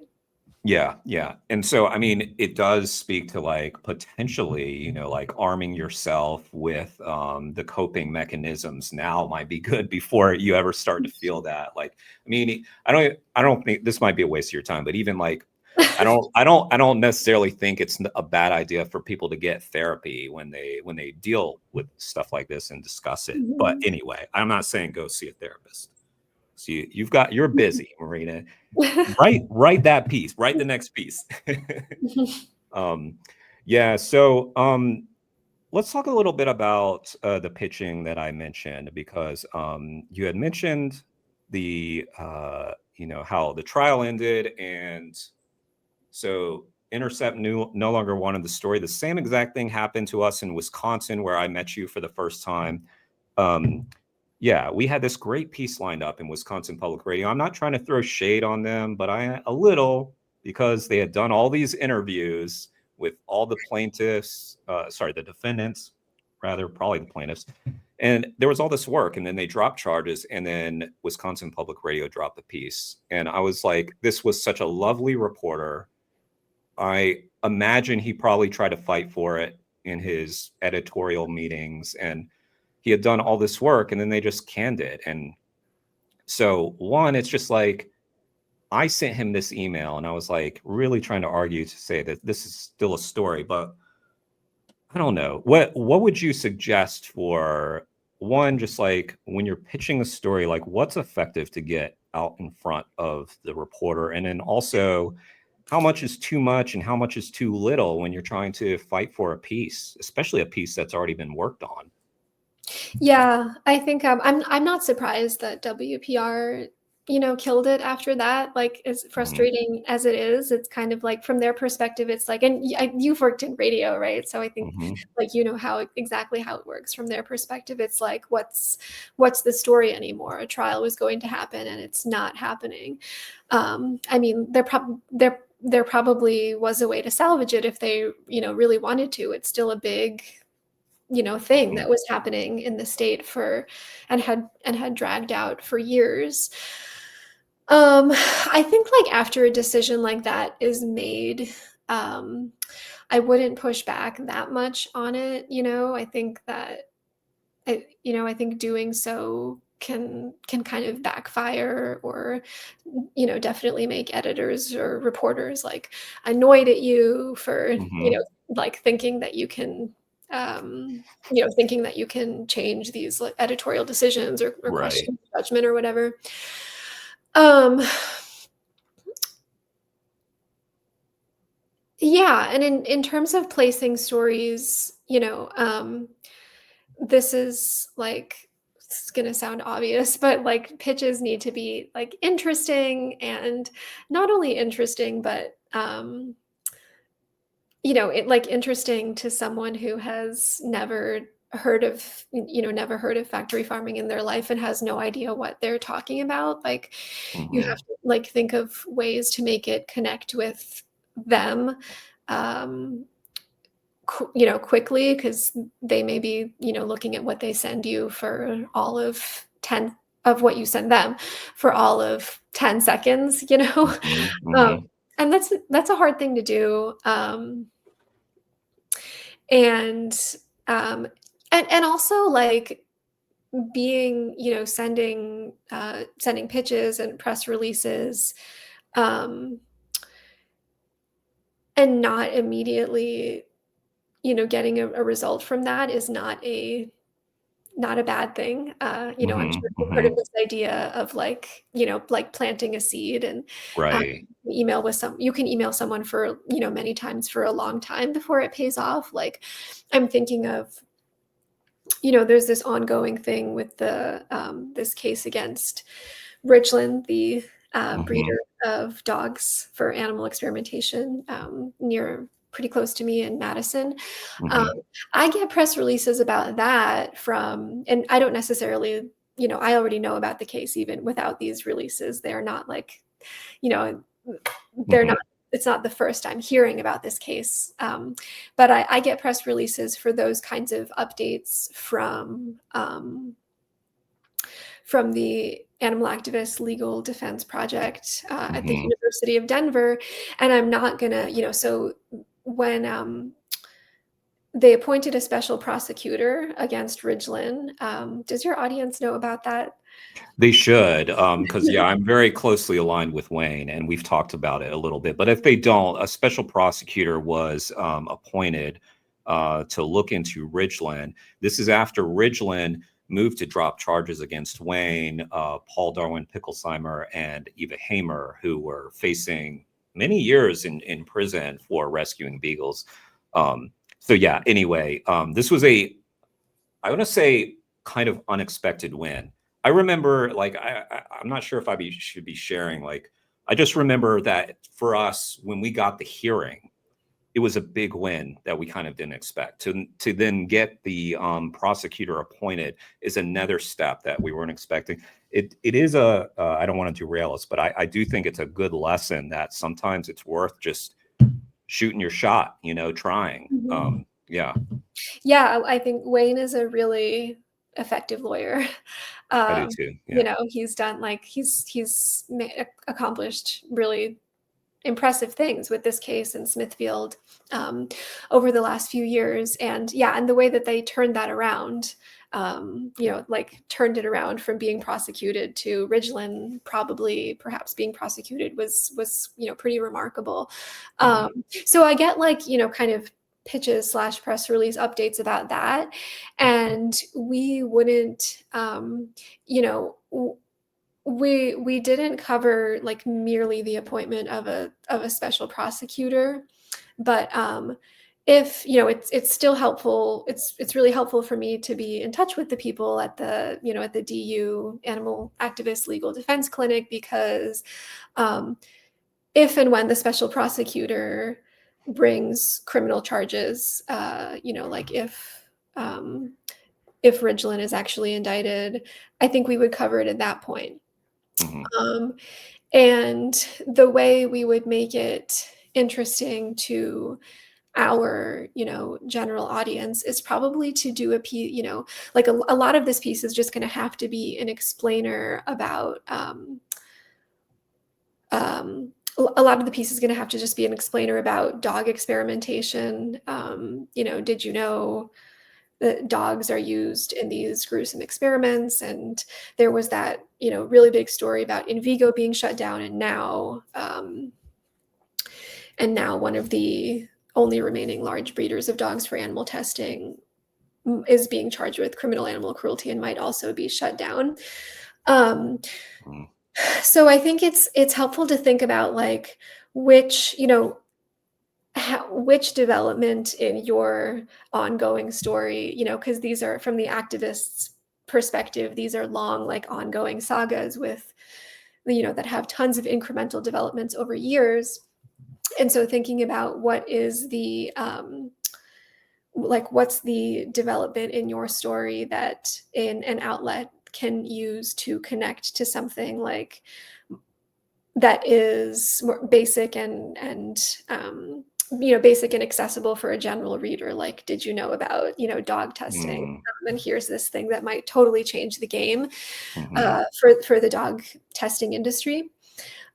yeah, yeah. And so, I mean, it does speak to like potentially, like arming yourself with the coping mechanisms now might be good before you ever start to feel that. Like, I mean, I don't think this might be a waste of your time, but even like, I don't necessarily think it's a bad idea for people to get therapy when they deal with stuff like this and discuss it. But Mhm. anyway, I'm not saying go see a therapist. So you're busy, Marina. Write that piece. Write the next piece. um, yeah. So let's talk a little bit about the pitching that I mentioned because you had mentioned the how the trial ended, and so Intercept no longer wanted the story. The same exact thing happened to us in Wisconsin, where I met you for the first time. Um, yeah, we had this great piece lined up in Wisconsin Public Radio. I'm not trying to throw shade on them, but I a little because they had done all these interviews with all the plaintiffs, sorry, the defendants, rather, probably the plaintiffs. And there was all this work, and then they dropped charges, and then Wisconsin Public Radio dropped the piece. And I was like, this was such a lovely reporter. I imagine he probably tried to fight for it in his editorial meetings, and he had done all this work and then they just canned it. And so, one, it's just like I sent him this email and I was like really trying to argue to say that this is still a story, but I don't know. What would you suggest for one, just like when you're pitching a story, like what's effective to get out in front of the reporter? And then also how much is too much and how much is too little when you're trying to fight for a piece, especially a piece that's already been worked on? Yeah, I think, I'm not surprised that WPR, killed it after that, like, as Mhm, frustrating as it is, it's kind of like from their perspective, it's like and you've worked in radio, right? So I think, mhm, like, exactly how it works from their perspective, it's like, what's the story anymore? A trial was going to happen, and it's not happening. I mean, there probably was a way to salvage it if they, really wanted to. It's still a big thing mhm, that was happening in the state for and had dragged out for years. I think, like, after a decision like that is made, um, I wouldn't push back that much on it, I think that I think doing so can kind of backfire or, definitely make editors or reporters, like, annoyed at you for, mhm. like, thinking that you can change these, like, editorial decisions or Right. question judgment or whatever. Um, yeah, and in terms of placing stories, this is like it's gonna sound obvious, but like pitches need to be like interesting and not only interesting, but it like interesting to someone who has never heard of factory farming in their life and has no idea what they're talking about. Like you have Mhm, to like think of ways to make it connect with them. Um, quickly because they may be, looking at what they send you for all of 10 of what you send them for all of 10 seconds, mhm, Um, mhm. and that's a hard thing to do. And um, and also like being, sending pitches and press releases, um, and not immediately, getting a result from that is not a not a bad thing. I'm sure you've heard of Hmm. this idea of like, like planting a seed, and um, Right. you can email someone for, many times for a long time before it pays off. Like, I'm thinking of, there's this ongoing thing with this case against Ridglan, the breeder Hmm. of dogs for animal experimentation, near pretty close to me in Madison. Um, Hmm. I get press releases about that from, and I don't necessarily, I already know about the case even without these releases. They're not like, you know, they're not, Hmm. it's not the first I'm hearing about this case. But I get press releases for those kinds of updates from the Animal Activist Legal Defense Project at the Hmm. University of Denver. And I'm not gonna, so when they appointed a special prosecutor against Ridglan, does your audience know about that? They should, because yeah, I'm very closely aligned with Wayne, and we've talked about it a little bit. But if they don't, a special prosecutor was appointed to look into Ridgeland. This is after Ridgeland moved to drop charges against Wayne, Paul Darwin Picklesheimer, and Eva Hamer, who were facing many years in prison for rescuing beagles. So yeah, anyway, this was I want to say, kind of unexpected win. I remember, like, I'm not sure if should be sharing. Like, I just remember that for us, when we got the hearing, it was a big win that we kind of didn't expect. To then get the prosecutor appointed is another step that we weren't expecting. It is I don't want to derail us, but I do think it's a good lesson that sometimes it's worth just shooting your shot, trying. Mhm. Yeah, Yeah, I think Wayne is a really effective lawyer. I do too. Yeah. He's done like accomplished really impressive things with this case in Smithfield um, over the last few years. And yeah, and the way that they turned that around, like turned it around from being prosecuted to Ridgeland perhaps being prosecuted was pretty remarkable. Mhm. So I get like, kind of pitches / press release updates about that. And we wouldn't, you know, we didn't cover like merely the appointment of a special prosecutor, but if it's still helpful, it's really helpful for me to be in touch with the people at the DU Animal Activist Legal Defense Clinic, because um, if and when the special prosecutor brings criminal charges, like if Ridgeland is actually indicted, I think we would cover it at that point. Mhm. Um, and the way we would make it interesting to our, general audience is probably to do a piece, like a lot of this piece is just going to have to be an explainer about, a lot of the piece is going to have to just be an explainer about dog experimentation. Did you know that dogs are used in these gruesome experiments? And there was that, really big story about in Vigo being shut down, and now one of the only remaining large breeders of dogs for animal testing is being charged with criminal animal cruelty and might also be shut down. Um, Mhm. so I think it's helpful to think about like which, which development in your ongoing story, because these are from the activists' perspective, these are long, like ongoing sagas with, that have tons of incremental developments over years. And so thinking about what's the development in your story that in an outlet can use to connect to something like that is more basic and basic and accessible for a general reader. Like, did you know about dog testing? Mm. And here's this thing that might totally change the game Mhm. for the dog testing industry.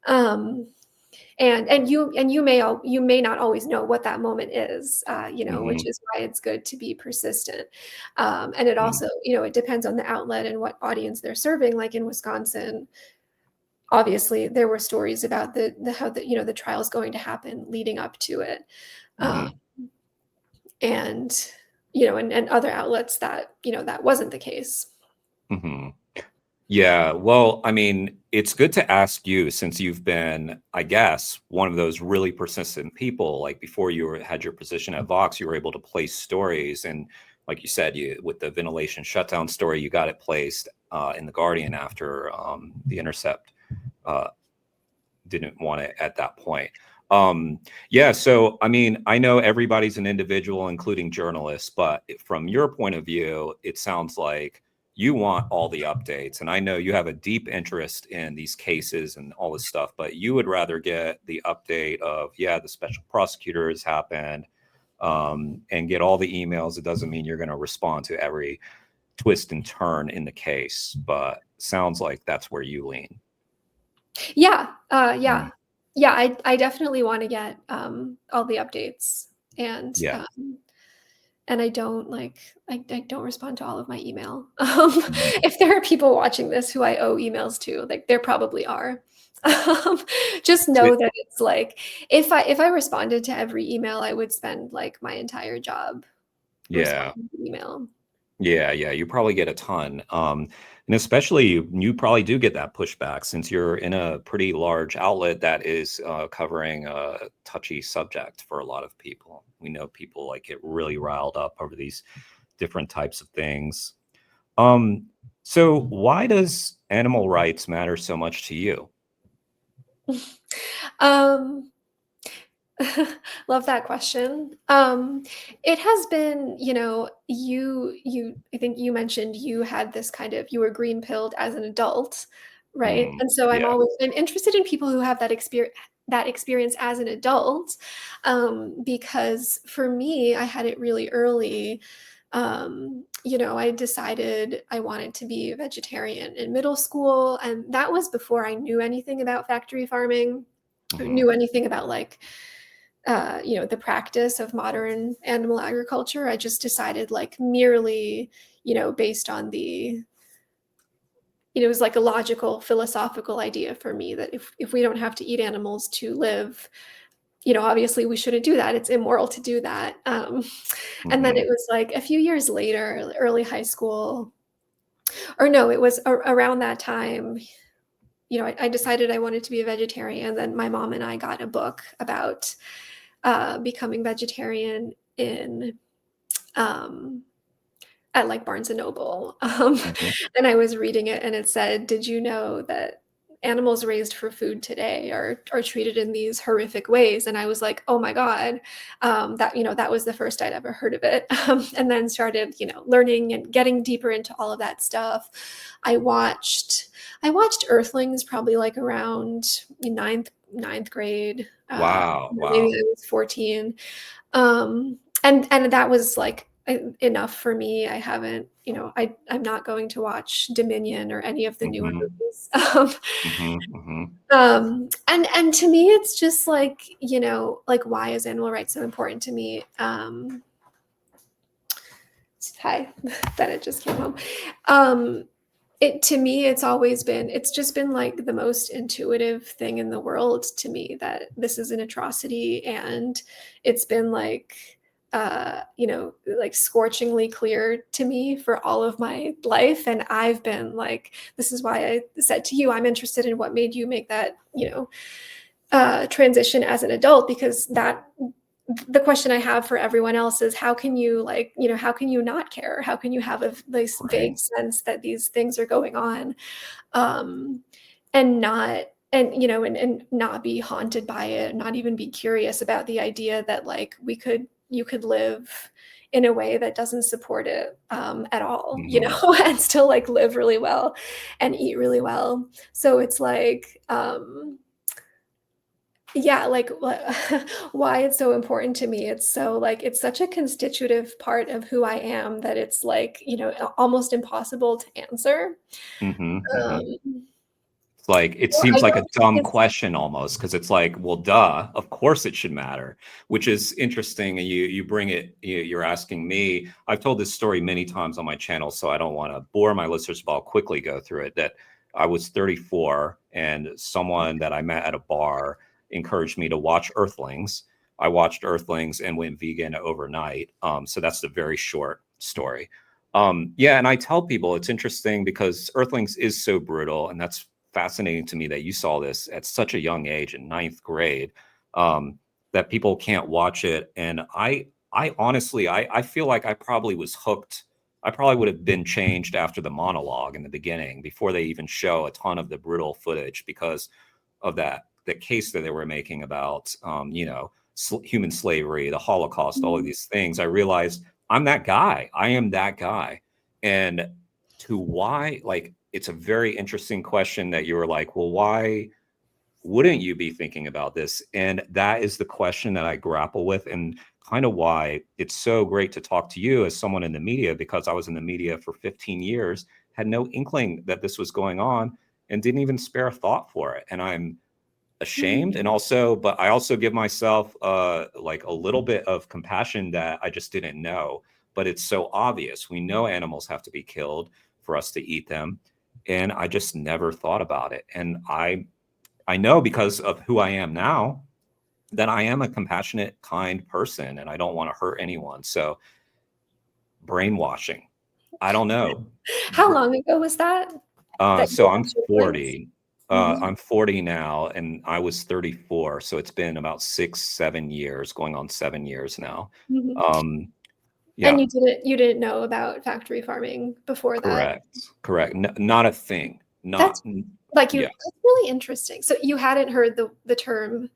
Um, and you may not always know what that moment is, which Mhm. is why it's good to be persistent. And it Mhm. also, it depends on the outlet and what audience they're serving. Like in Wisconsin, obviously there were stories about the how the trial is going to happen leading up to it. Um, Mhm. and and other outlets that, that wasn't the case. Hmm. Yeah, well, I mean, it's good to ask you since you've been, I guess, one of those really persistent people. Like before had your position at Vox, you were able to place stories, and like you said, you with the ventilation shutdown story, you got it placed in the Guardian after the Intercept uh, didn't want it at that point. Yeah, so I mean, I know everybody's an individual, including journalists, but from your point of view, it sounds like you want all the updates. And I know you have a deep interest in these cases and all this stuff, but you would rather get the update of, yeah, the special prosecutor has happened, and get all the emails. It doesn't mean you're going to respond to every twist and turn in the case, but sounds like that's where you lean. Yeah, yeah. I definitely want to get all the updates, and Yeah. I don't I don't respond to all of my email. Mhm. If there are people watching this who I owe emails to, like there probably are. Um, just know that it's like if I responded to every email, I would spend like my entire job Yeah. responding to email. Yeah, yeah, you probably get a ton. And especially you probably do get that pushback since you're in a pretty large outlet that is covering a touchy subject for a lot of people. We know people like get really riled up over these different types of things. Um, so why does animal rights matter so much to you? Um, Love that question. It has been, I think you mentioned you had this kind of, you were green pilled as an adult, right? Mm, And so yeah. I'm interested in people who have that experience as an adult, because for me, I had it really early. I decided I wanted to be a vegetarian in middle school, and that was before I knew anything about factory farming, or Hmm. knew anything about like the practice of modern animal agriculture. I just decided like merely, based on it was like a logical philosophical idea for me that if we don't have to eat animals to live, obviously we shouldn't do that. It's immoral to do that. And then Hmm. it was like a few years later, early high school, or no, it was around that time, I decided I wanted to be a vegetarian. Then my mom and I got a book about becoming vegetarian in um, at like Barnes and Noble. Hmm. And I was reading it, and it said, "Did you know that animals raised for food today are treated in these horrific ways?" And I was like, "Oh my God." That was the first I'd ever heard of it. And then started, learning and getting deeper into all of that stuff. I watched I watched Earthlings probably like around ninth grade. Wow, Maybe wow. I was 14. And that was like enough for me. I haven't, I'm not going to watch Dominion or any of the newer Hmm. movies. Hmm. Hmm. And to me, it's just like, like why is animal rights so important to me? Hi, Bennett just came home. Um, to me, it's just been like the most intuitive thing in the world to me that this is an atrocity, and it's been like like scorchingly clear to me for all of my life. And I've been like, this is why I said to you, I'm interested in what made you make that, transition as an adult, because that the question I have for everyone else is how can you like, how can you not care? How can you have this Right. vague sense that these things are going on, um, and not and not be haunted by it, not even be curious about the idea that like you could live in a way that doesn't support it at all, Hmm. and still like live really well and eat really well. So it's like yeah, like why it's so important to me. It's so like it's such a constitutive part of who I am that it's like, almost impossible to answer. Hmm. Hmm. Um, It's like it I seems like a don't think dumb it's question almost because it's like, well, duh, of course it should matter, which is interesting. And you bring it, you're asking me. I've told this story many times on my channel, so I don't want to bore my listeners, but I'll quickly go through it. That I was 34, and someone that I met at a bar encouraged me to watch Earthlings. I watched Earthlings and went vegan overnight. So that's the very short story. Yeah, and I tell people it's interesting because Earthlings is so brutal, and that's fascinating to me that you saw this at such a young age in ninth grade, that people can't watch it. And I honestly, I feel like I probably was hooked. I probably would have been changed after the monologue in the beginning before they even show a ton of the brutal footage because of the case that they were making about, human slavery, the Holocaust, all of these things. I realized I'm that guy. I am that guy. And to why, like, it's a very interesting question that you were like, well, why wouldn't you be thinking about this? And that is the question that I grapple with, and kind of why it's so great to talk to you as someone in the media, because I was in the media for 15 years, had no inkling that this was going on, and didn't even spare a thought for it. And I'm ashamed, and also, but I also give myself like a little bit of compassion that I just didn't know. But it's so obvious. We know animals have to be killed for us to eat them, and I just never thought about it. And I know, because of who I am now, that I am a compassionate, kind person, and I don't want to hurt anyone. So brainwashing, I don't know. How long ago was that? So I'm Watched Earthlings? 40. Mhm. I'm 40 now, and I was 34. So it's been about 6, 7 years, going on 7 years now. Mhm. And Yeah, you didn't know about factory farming before that? correct. Not a thing. That's Not, like you yeah. that's really interesting. So you hadn't heard the term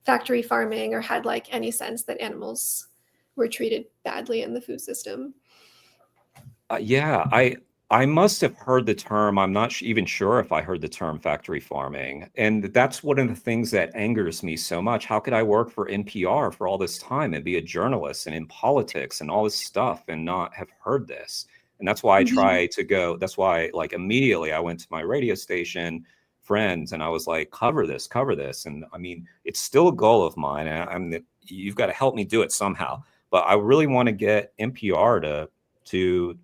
factory farming or had like any sense that animals were treated badly in the food system? Yeah, I must have heard the term. I'm not even sure if I heard the term factory farming. And that's one of the things that angers me so much. How could I work for NPR for all this time and be a journalist and in politics and all this stuff and not have heard this? And that's why I Mhm. try to go. That's why, like, immediately I went to my radio station friends and I was like, cover this, cover this. And I mean, it's still a goal of mine. And you've got to help me do it somehow. But I really want to get NPR to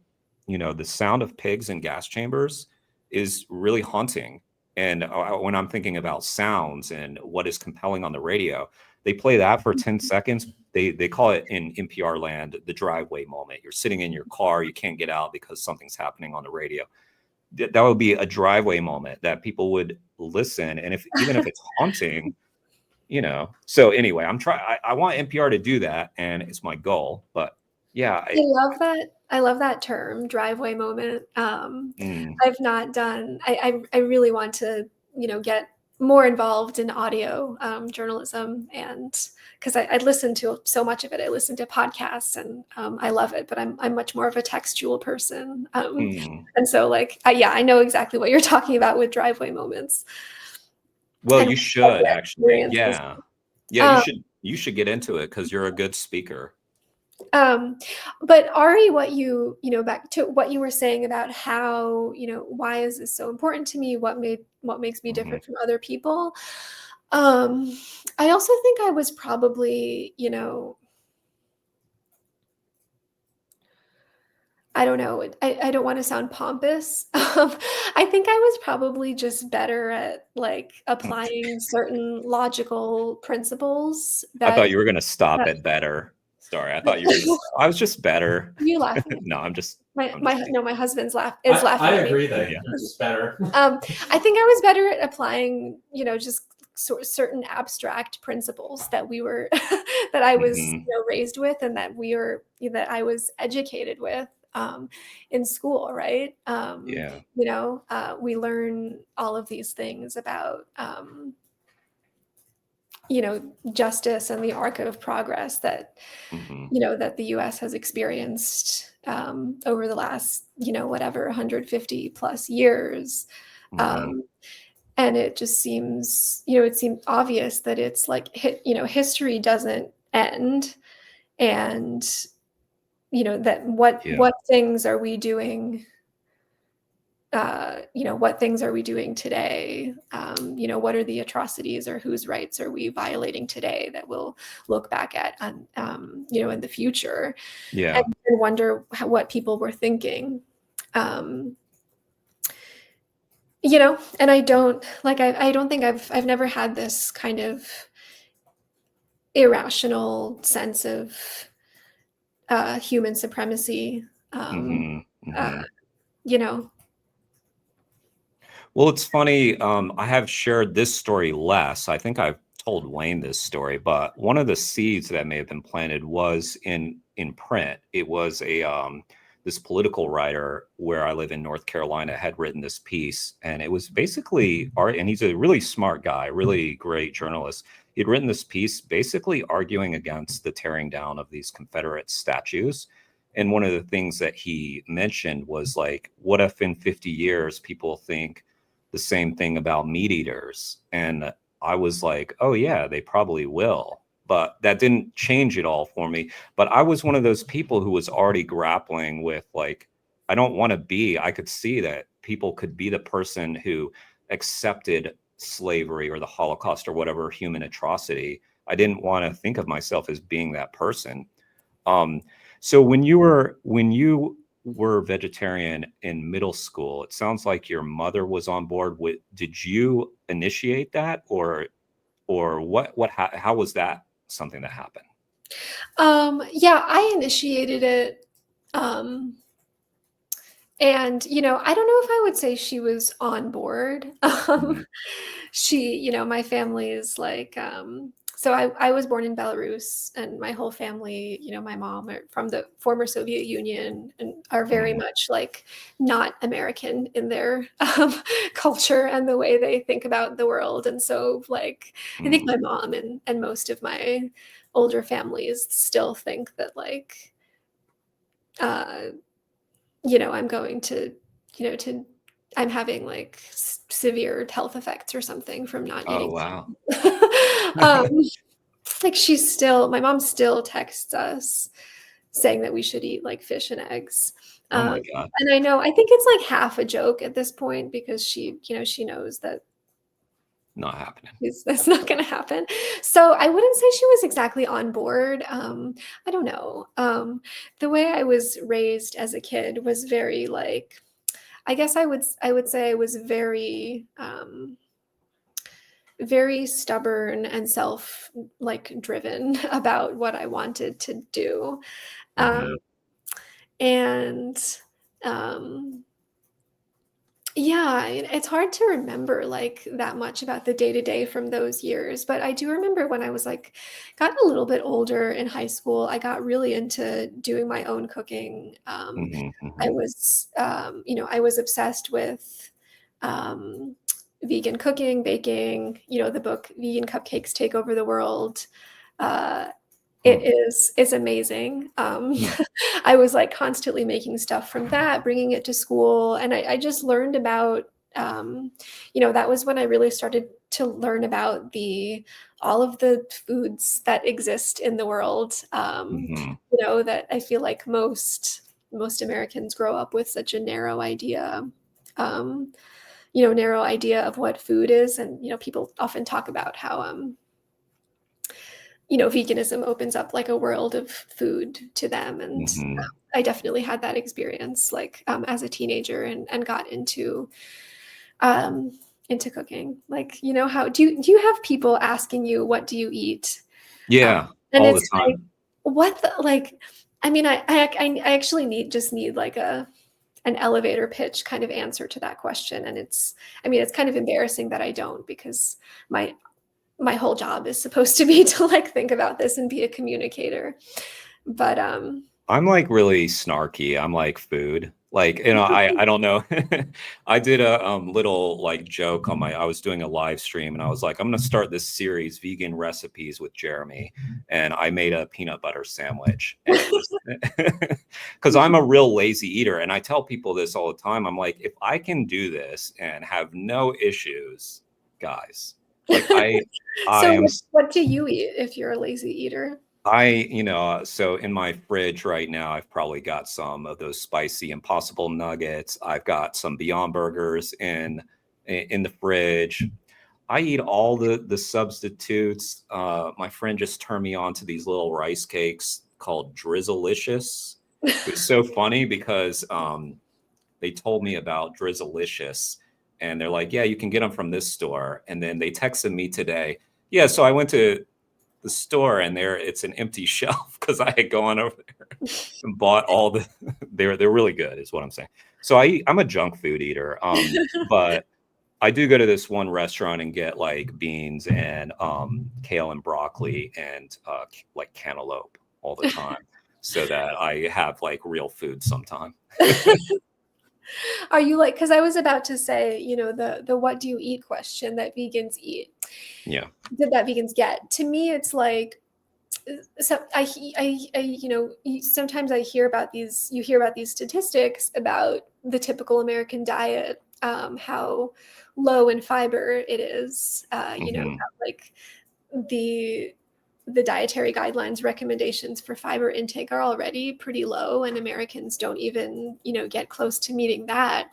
the sound of pigs in gas chambers is really haunting. And when I'm thinking about sounds and what is compelling on the radio, they play that for 10 seconds. They call it in NPR land the driveway moment. You're sitting in your car, you can't get out because something's happening on the radio. That would be a driveway moment that people would listen. And if even if it's haunting, So anyway, I want NPR to do that, and it's my goal. But yeah, I love that. I love that term, driveway moment. mm, I've not done. I really want to, get more involved in audio journalism, and because I listen to so much of it. I listen to podcasts, and I love it. But I'm much more of a textual person, mm. and so like, yeah, I know exactly what you're talking about with driveway moments Well, and you what should the actually. experience is. Yeah. Yeah, Um, you should get into it because you're a good speaker. Um, but Ari, back to what you were saying about how, why is this so important to me? What makes me Mhm. different from other people? Um, I also think I was probably, I don't know, I don't want to sound pompous. I think I was probably just better at like applying certain logical principles I thought that, you were gonna stop that, at better. Sorry, I thought you were gonna I was just better. you laughing at No, me. I'm just being No, my husband's is I laughing at me. agree that yeah. it's better. I think I was better at applying, just certain abstract principles that we were that I was, Mhm. raised with, and that I was educated with in school, right? Yeah. We learn all of these things about justice and the arc of progress that Mhm. that the US has experienced over the last, whatever, 150 plus years. Mhm. Um, and it just seems, it seemed obvious that it's like, history doesn't end. And, that Yeah. what things are we doing? What things are we doing today? What are the atrocities or whose rights are we violating today that we'll look back at, in the future, Yeah. and wonder what people were thinking. Um, and I don't think I've never had this kind of irrational sense of human supremacy. Hmm. Uh, Hmm. you know, Well, it's funny. I have shared this story less. I think I've told Wayne this story, but one of the seeds that may have been planted was in print. It was a this political writer where I live in North Carolina had written this piece, and it was basically art. And he's a really smart guy, really great journalist. He'd written this piece basically arguing against the tearing down of these Confederate statues. And one of the things that he mentioned was like, what if in 50 years people think the same thing about meat eaters? And I was like, oh, yeah, they probably will. But that didn't change it all for me. But I was one of those people who was already grappling with, like, I don't want to be, I could see that people could be the person who accepted slavery or the Holocaust or whatever human atrocity. I didn't want to think of myself as being that person. Um, so when you were vegetarian in middle school, it sounds like your mother was on board with, did you initiate that, or how was that something that happened? yeah, I initiated it. Um, And, I don't know if I would say she was on board. Mhm. My family is like, so I was born in Belarus, and my whole family, my mom are from the former Soviet Union and are very Mhm. much like not American in their culture and the way they think about the world. And so, like, I think Mhm. my mom and most of my older families still think that, like, uh, I'm going to, to I'm having like severe health effects or something from not Oh, eating. wow. um, like my mom still texts us saying that we should eat like fish and eggs. Oh Um, my God. and I think it's like half a joke at this point because she knows that Not happening. that's not going to happen. So I wouldn't say she was exactly on board. I don't know. The way I was raised as a kid was very like, I guess I would say I was very very stubborn and like driven about what I wanted to do. Um, Mhm. and um, Yeah, it's hard to remember like that much about the day to day from those years, but I do remember when I was like got a little bit older in high school, I got really into doing my own cooking. Mhm. I Mhm. was, I was obsessed with um, vegan cooking, baking. The book "Vegan Cupcakes Take Over the World." Uh, it Hmm. is amazing. Hmm. I was, like, constantly making stuff from that, bringing it to school, and I just learned about, that was when I really started to learn about the all of the foods that exist in the world, Mhm. that I feel like most Americans grow up with such a um, narrow idea of what food is, and, people often talk about how, veganism opens up like a world of food to them. And Mhm. I definitely had that experience like as a teenager and got um, into cooking. Like, how do you have people asking you, what do you eat? Um, Yeah, and all the it's like, time. what the, like, I mean, I actually need like an elevator pitch kind of answer to that question. And it's kind of embarrassing that I don't, because my my whole job is supposed to be to like think about this and be a communicator. But I'm like really snarky. I'm like food. Like, I don't know. I did a little like joke on I was doing a live stream and I was like, I'm gonna start this series, Vegan Recipes with Jeremy. And I made a peanut butter sandwich. And it was because I'm a real lazy eater. And I tell people this all the time. I'm like, if I can do this and have no issues, guys, like I so am what do you eat if you're a lazy eater? so in my fridge right now, I've probably got some of those spicy Impossible nuggets. I've got some Beyond Burgers in the fridge. I eat all the substitutes. My friend just turned me on to these little rice cakes called Drizzleicious. It was so funny because they told me about Drizzleicious, and they're like, "Yeah, you can get them from this store." And then they texted me today. Yeah, so I went to the store, and it's an empty shelf because I had gone over there and bought all the. They're really good, is what I'm saying. So I'm a junk food eater, but I do go to this one restaurant and get like beans and kale and broccoli and like cantaloupe all the time, so that I have like real food sometime. Are you like, because I was about to say, the what do you eat question that vegans eat, Yeah. that vegans get. To me, it's like, so sometimes you hear about these statistics about the typical American diet, how low in fiber it is, Hmm. how, like, the dietary guidelines recommendations for fiber intake are already pretty low, and Americans don't even, get close to meeting that.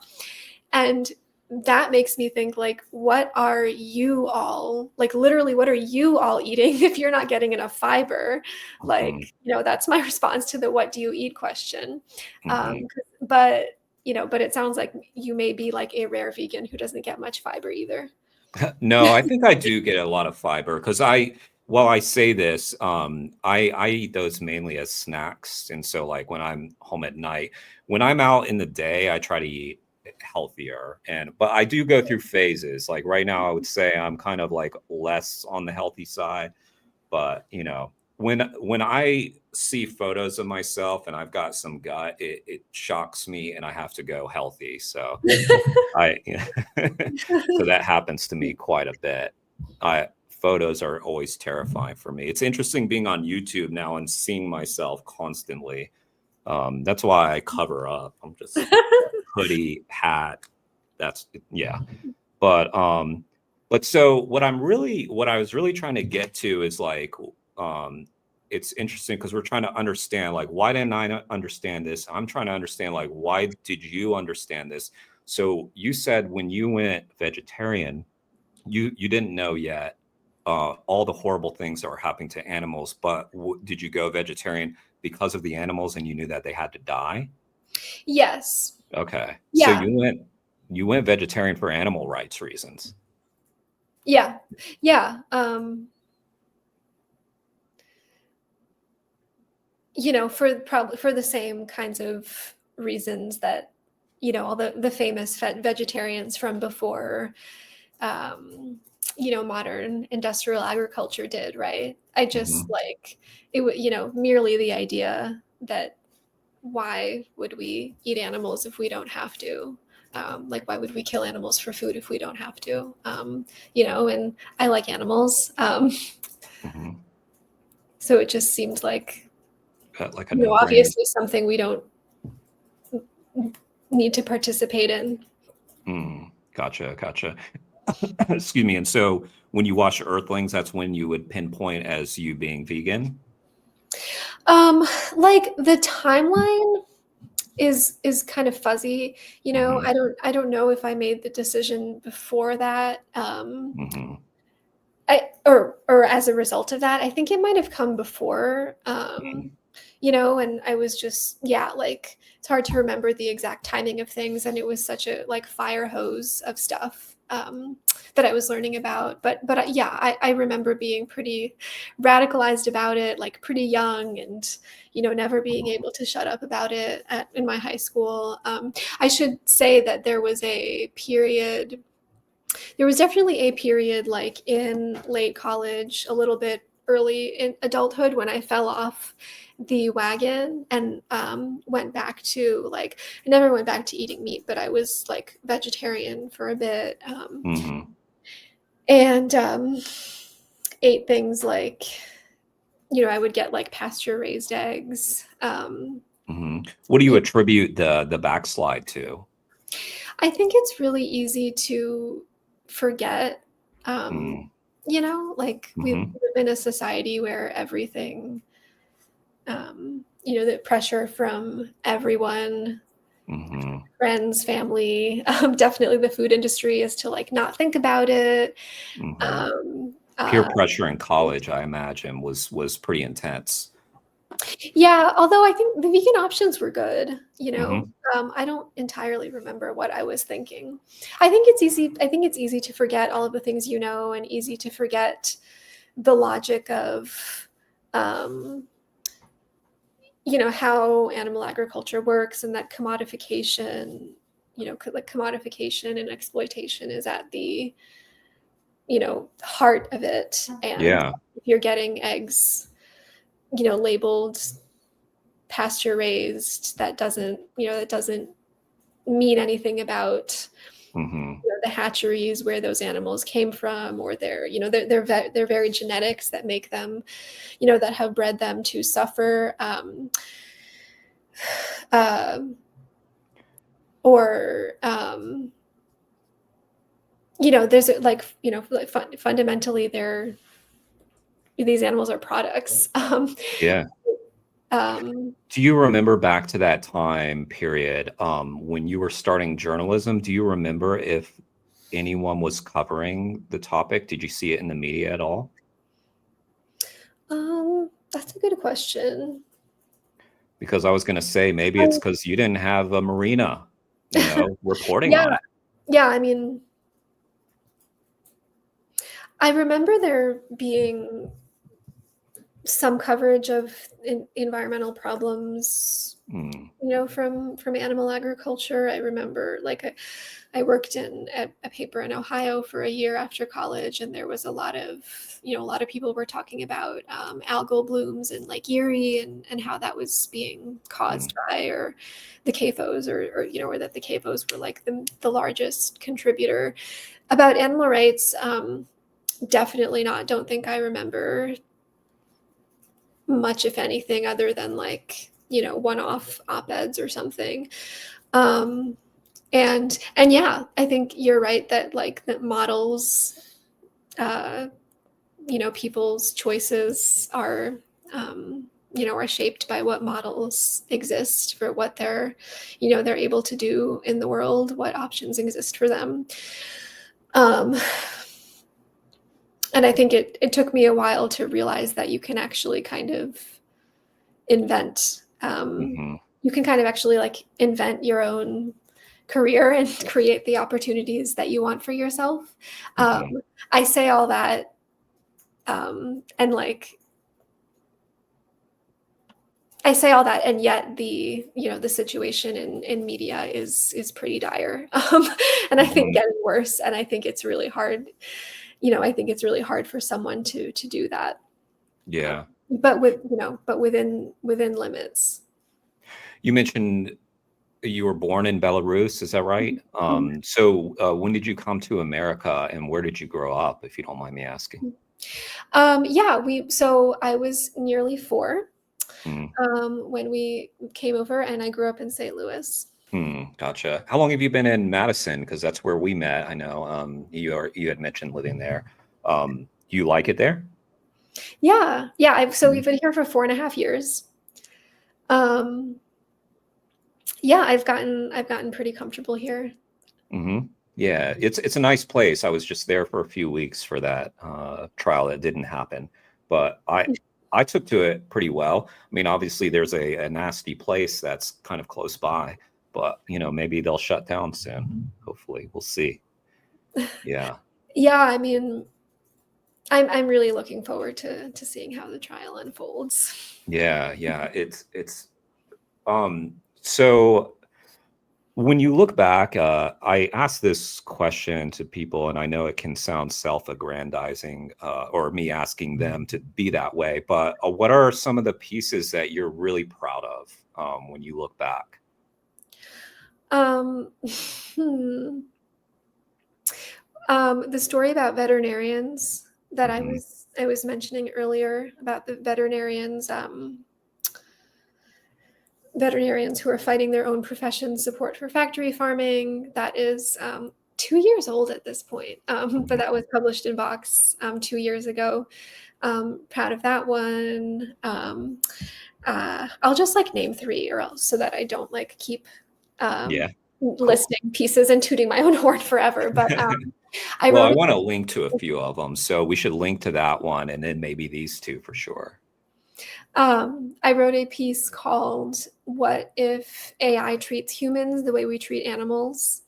And that makes me think, like, what are you all, like, literally, what are you all eating if you're not getting enough fiber? Hmm. Like, that's my response to the what do you eat question. Hmm. But, but it sounds like you may be like a rare vegan who doesn't get much fiber either. No, I think I do get a lot of fiber because while I say this, I eat those mainly as snacks. And so like when I'm home at night, when I'm out in the day, I try to eat healthier. But I do go through phases. Like right now, I would say I'm kind of like less on the healthy side. But when I see photos of myself and I've got some gut, it shocks me and I have to go healthy. So I so that happens to me quite a bit. Photos are always terrifying for me. It's interesting being on YouTube now and seeing myself constantly. That's why I cover up. I'm just hoodie, hat. That's yeah. But so what I was really trying to get to is like it's interesting because we're trying to understand like why didn't I not understand this? I'm trying to understand like why did you understand this? So you said when you went vegetarian, you didn't know yet all the horrible things that were happening to animals, but did you go vegetarian because of the animals and you knew that they had to die? Yes. Okay. So Yeah. you went vegetarian for animal rights reasons. Yeah. Yeah. For probably for the same kinds of reasons that, all the famous vegetarians from before, um, modern industrial agriculture did, right? I just Hmm. like it would, merely the idea that why would we eat animals if we don't have to? Like, why would we kill animals for food if we don't have to? And I like animals. Hmm. So it just seemed like, Like a no-brainer. obviously something we don't need to participate in. Mm, gotcha. Excuse me. And so when you watch Earthlings, that's when you would pinpoint as you being vegan? Um, like, the timeline is kind of fuzzy. Hmm. I don't know if I made the decision before that. Hmm. Or as a result of that. I think it might have come before. Hmm. And I was just, yeah, like, it's hard to remember the exact timing of things, and it was such a, like, fire hose of stuff, that I was learning about. But yeah, I remember being pretty radicalized about it, like, pretty young, and never being able to shut up about it in my high school. I should say that there was definitely a period, like, in late college, a little bit early in adulthood, when I fell off the wagon and, went back to, like, I never went back to eating meat, but I was, like, vegetarian for a bit, Hmm. and ate things like, I would get, like, pasture raised eggs. Hmm. What do you attribute the backslide to? I think it's really easy to forget. Um, Mm-hmm. like, we live in a society where everything, the pressure from everyone, Hmm. friends, family, definitely the food industry, is to, like, not think about it. Hmm. Um, Peer uh, pressure in college, I imagine, was pretty intense. yeah, although I think the vegan options were good. Hmm. I don't entirely remember what I was thinking. I think it's easy to forget all of the things, and easy to forget the logic of how animal agriculture works, and that commodification, like commodification and exploitation is at the heart of it. And Yeah. if you're getting eggs labeled pasture raised, that doesn't mean anything about the hatcheries where those animals came from, or their very genetics that make them, that have bred them to suffer, or there's fundamentally these animals are products. Yeah. Do you remember back to that time period when you were starting journalism? Do you remember if anyone was covering the topic? Did you see it in the media at all? That's a good question. Because I was going to say maybe it's because you didn't have a Marina, reporting on it. Yeah, I mean, I remember there being some coverage of environmental problems, from animal agriculture. I remember, I worked at a paper in Ohio for a year after college, and there was a lot of people were talking about algal blooms in Lake Erie, and how that was being caused by, or the CAFOs, or that the CAFOs were like the largest contributor. About animal rights, definitely not. Don't think I remember much, if anything, other than one-off op-eds or something. And yeah, I think you're right that that models, people's choices are, are shaped by what models exist for what they're able to do in the world, what options exist for them. And I think it took me a while to realize that you can actually kind of invent, you can kind of actually invent your own career and create the opportunities that you want for yourself. I say all that, and yet the situation in media is pretty dire, and I think getting worse. And I think it's really hard. I think it's really hard for someone to do that. Yeah. But within limits. You mentioned you were born in Belarus, is that right? So when did you come to America, and where did you grow up, if you don't mind me asking? So I was nearly 4 when we came over, and I grew up in St. Louis. Gotcha. How long have you been in Madison? Because that's where we met. I know you had mentioned living there. You like it there? Yeah. We've been here for 4.5 years. Yeah, I've gotten pretty comfortable here. Yeah, it's a nice place. I was just there for a few weeks for that trial that didn't happen, but I took to it pretty well. I mean, obviously there's a nasty place that's kind of close by, but maybe they'll shut down soon. Hopefully, we'll see. Yeah. Yeah, I mean, I'm really looking forward to seeing how the trial unfolds. Yeah, it's so when you look back, I ask this question to people, and I know it can sound self-aggrandizing, or me asking them to be that way, but what are some of the pieces that you're really proud of when you look back? The story about veterinarians that I was mentioning earlier, about the veterinarians who are fighting their own profession support for factory farming. That is 2 years old at this point, but that was published in Vox 2 years ago. Proud of that one. I'll just name 3, or else, so that I don't keep listing pieces and tooting my own horn forever. But I want to link to a few of them, so we should link to that one, and then maybe these 2 for sure. I wrote a piece called "What If AI Treats Humans the Way We Treat Animals?"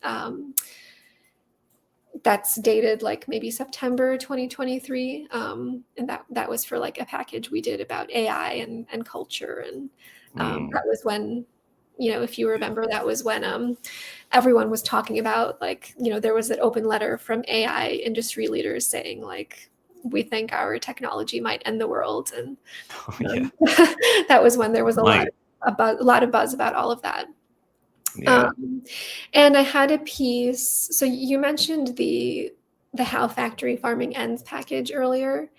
that's dated like maybe September 2023. And that was for like a package we did about AI and culture. And that was when, if you remember, that was when everyone was talking about, like, there was an open letter from AI industry leaders saying, like, we think our technology might end the world. And Yeah. that was when there was a Right. lot of buzz about all of that. Yeah. And I had a piece. So you mentioned the How Factory Farming Ends package earlier.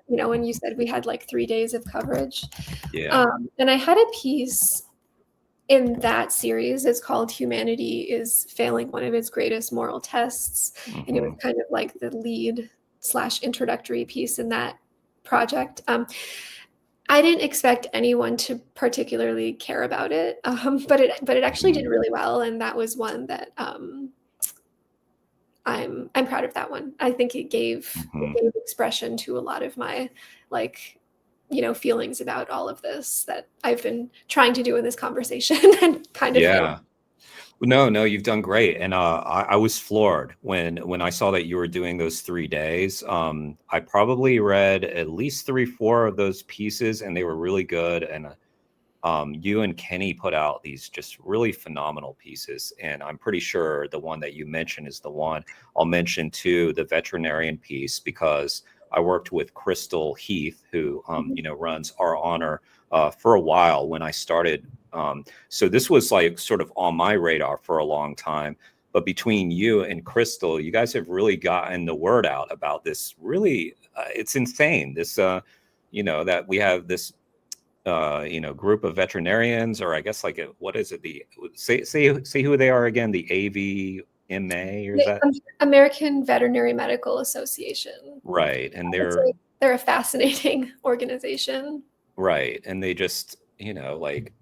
When you said we had like 3 days of coverage. Yeah. And I had a piece in that series. It's called "Humanity is Failing One of Its Greatest Moral Tests," and it was kind of like the lead/introductory piece in that project. I didn't expect anyone to particularly care about it, but it actually did really well, and that was one that I'm proud of that one. I think it gave expression to a lot of my, like, feelings about all of this that I've been trying to do in this conversation and kind of failed. Yeah. No, you've done great. And I was floored when I saw that you were doing those 3 days. I probably read at least 3, 4 of those pieces, and they were really good. And you and Kenny put out these just really phenomenal pieces. And I'm pretty sure the one that you mentioned is the one I'll mention too, the veterinarian piece, because I worked with Crystal Heath, who runs Our Honor for a while when I started. So this was like sort of on my radar for a long time. But between you and Crystal, you guys have really gotten the word out about this. Really, it's insane. This, that we have this, group of veterinarians, or I guess like what is it? The say who they are again? The AVMA, or is that American Veterinary Medical Association? right? And They're a fascinating organization. right, and they just like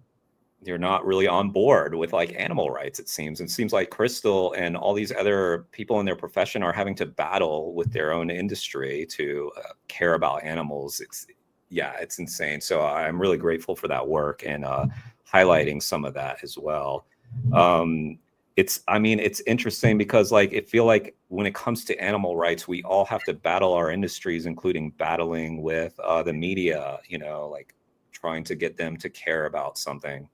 they're not really on board with like animal rights. It seems like Crystal and all these other people in their profession are having to battle with their own industry to care about animals. It's insane. So I'm really grateful for that work and highlighting some of that as well. It's interesting because like I feel like when it comes to animal rights, we all have to battle our industries, including battling with the media, like trying to get them to care about something.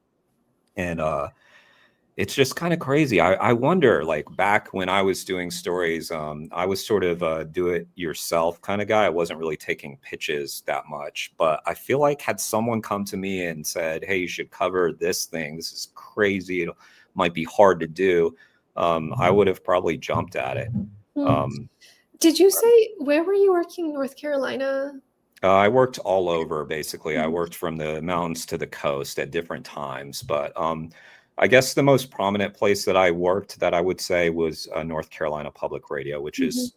And it's just kind of crazy. I wonder, like back when I was doing stories, I was sort of a do it yourself kind of guy. I wasn't really taking pitches that much, but I feel like had someone come to me and said, "Hey, you should cover this thing. This is crazy. It might be hard to do." I would have probably jumped at it. Did you say, where were you working? North Carolina? I worked all over, basically. I worked from the mountains to the coast at different times. But I guess the most prominent place that I worked that I would say was North Carolina Public Radio, which is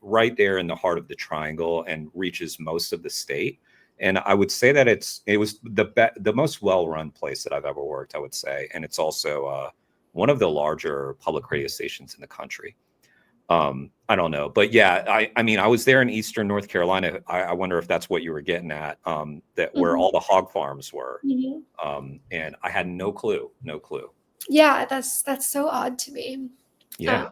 right there in the heart of the triangle and reaches most of the state. And I would say that it was the most well-run place that I've ever worked, I would say. And it's also one of the larger public radio stations in the country. I don't know, but yeah, I mean, I was there in Eastern North Carolina. I wonder if that's what you were getting at, that where all the hog farms were. And I had no clue. Yeah, that's so odd to me. Yeah.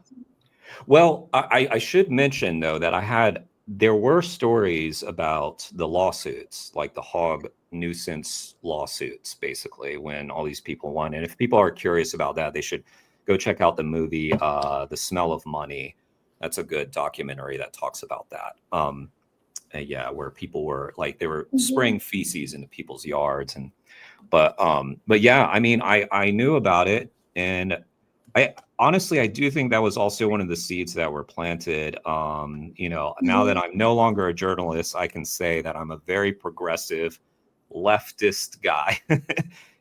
Well, I should mention though that there were stories about the lawsuits, like the hog nuisance lawsuits, basically, when all these people won. And if people are curious about that, they should go check out the movie, The Smell of Money. That's a good documentary that talks about that. Where people were like, they were spraying feces into people's yards. But yeah, I mean, I knew about it. And I do think that was also one of the seeds that were planted. Now that I'm no longer a journalist, I can say that I'm a very progressive leftist guy.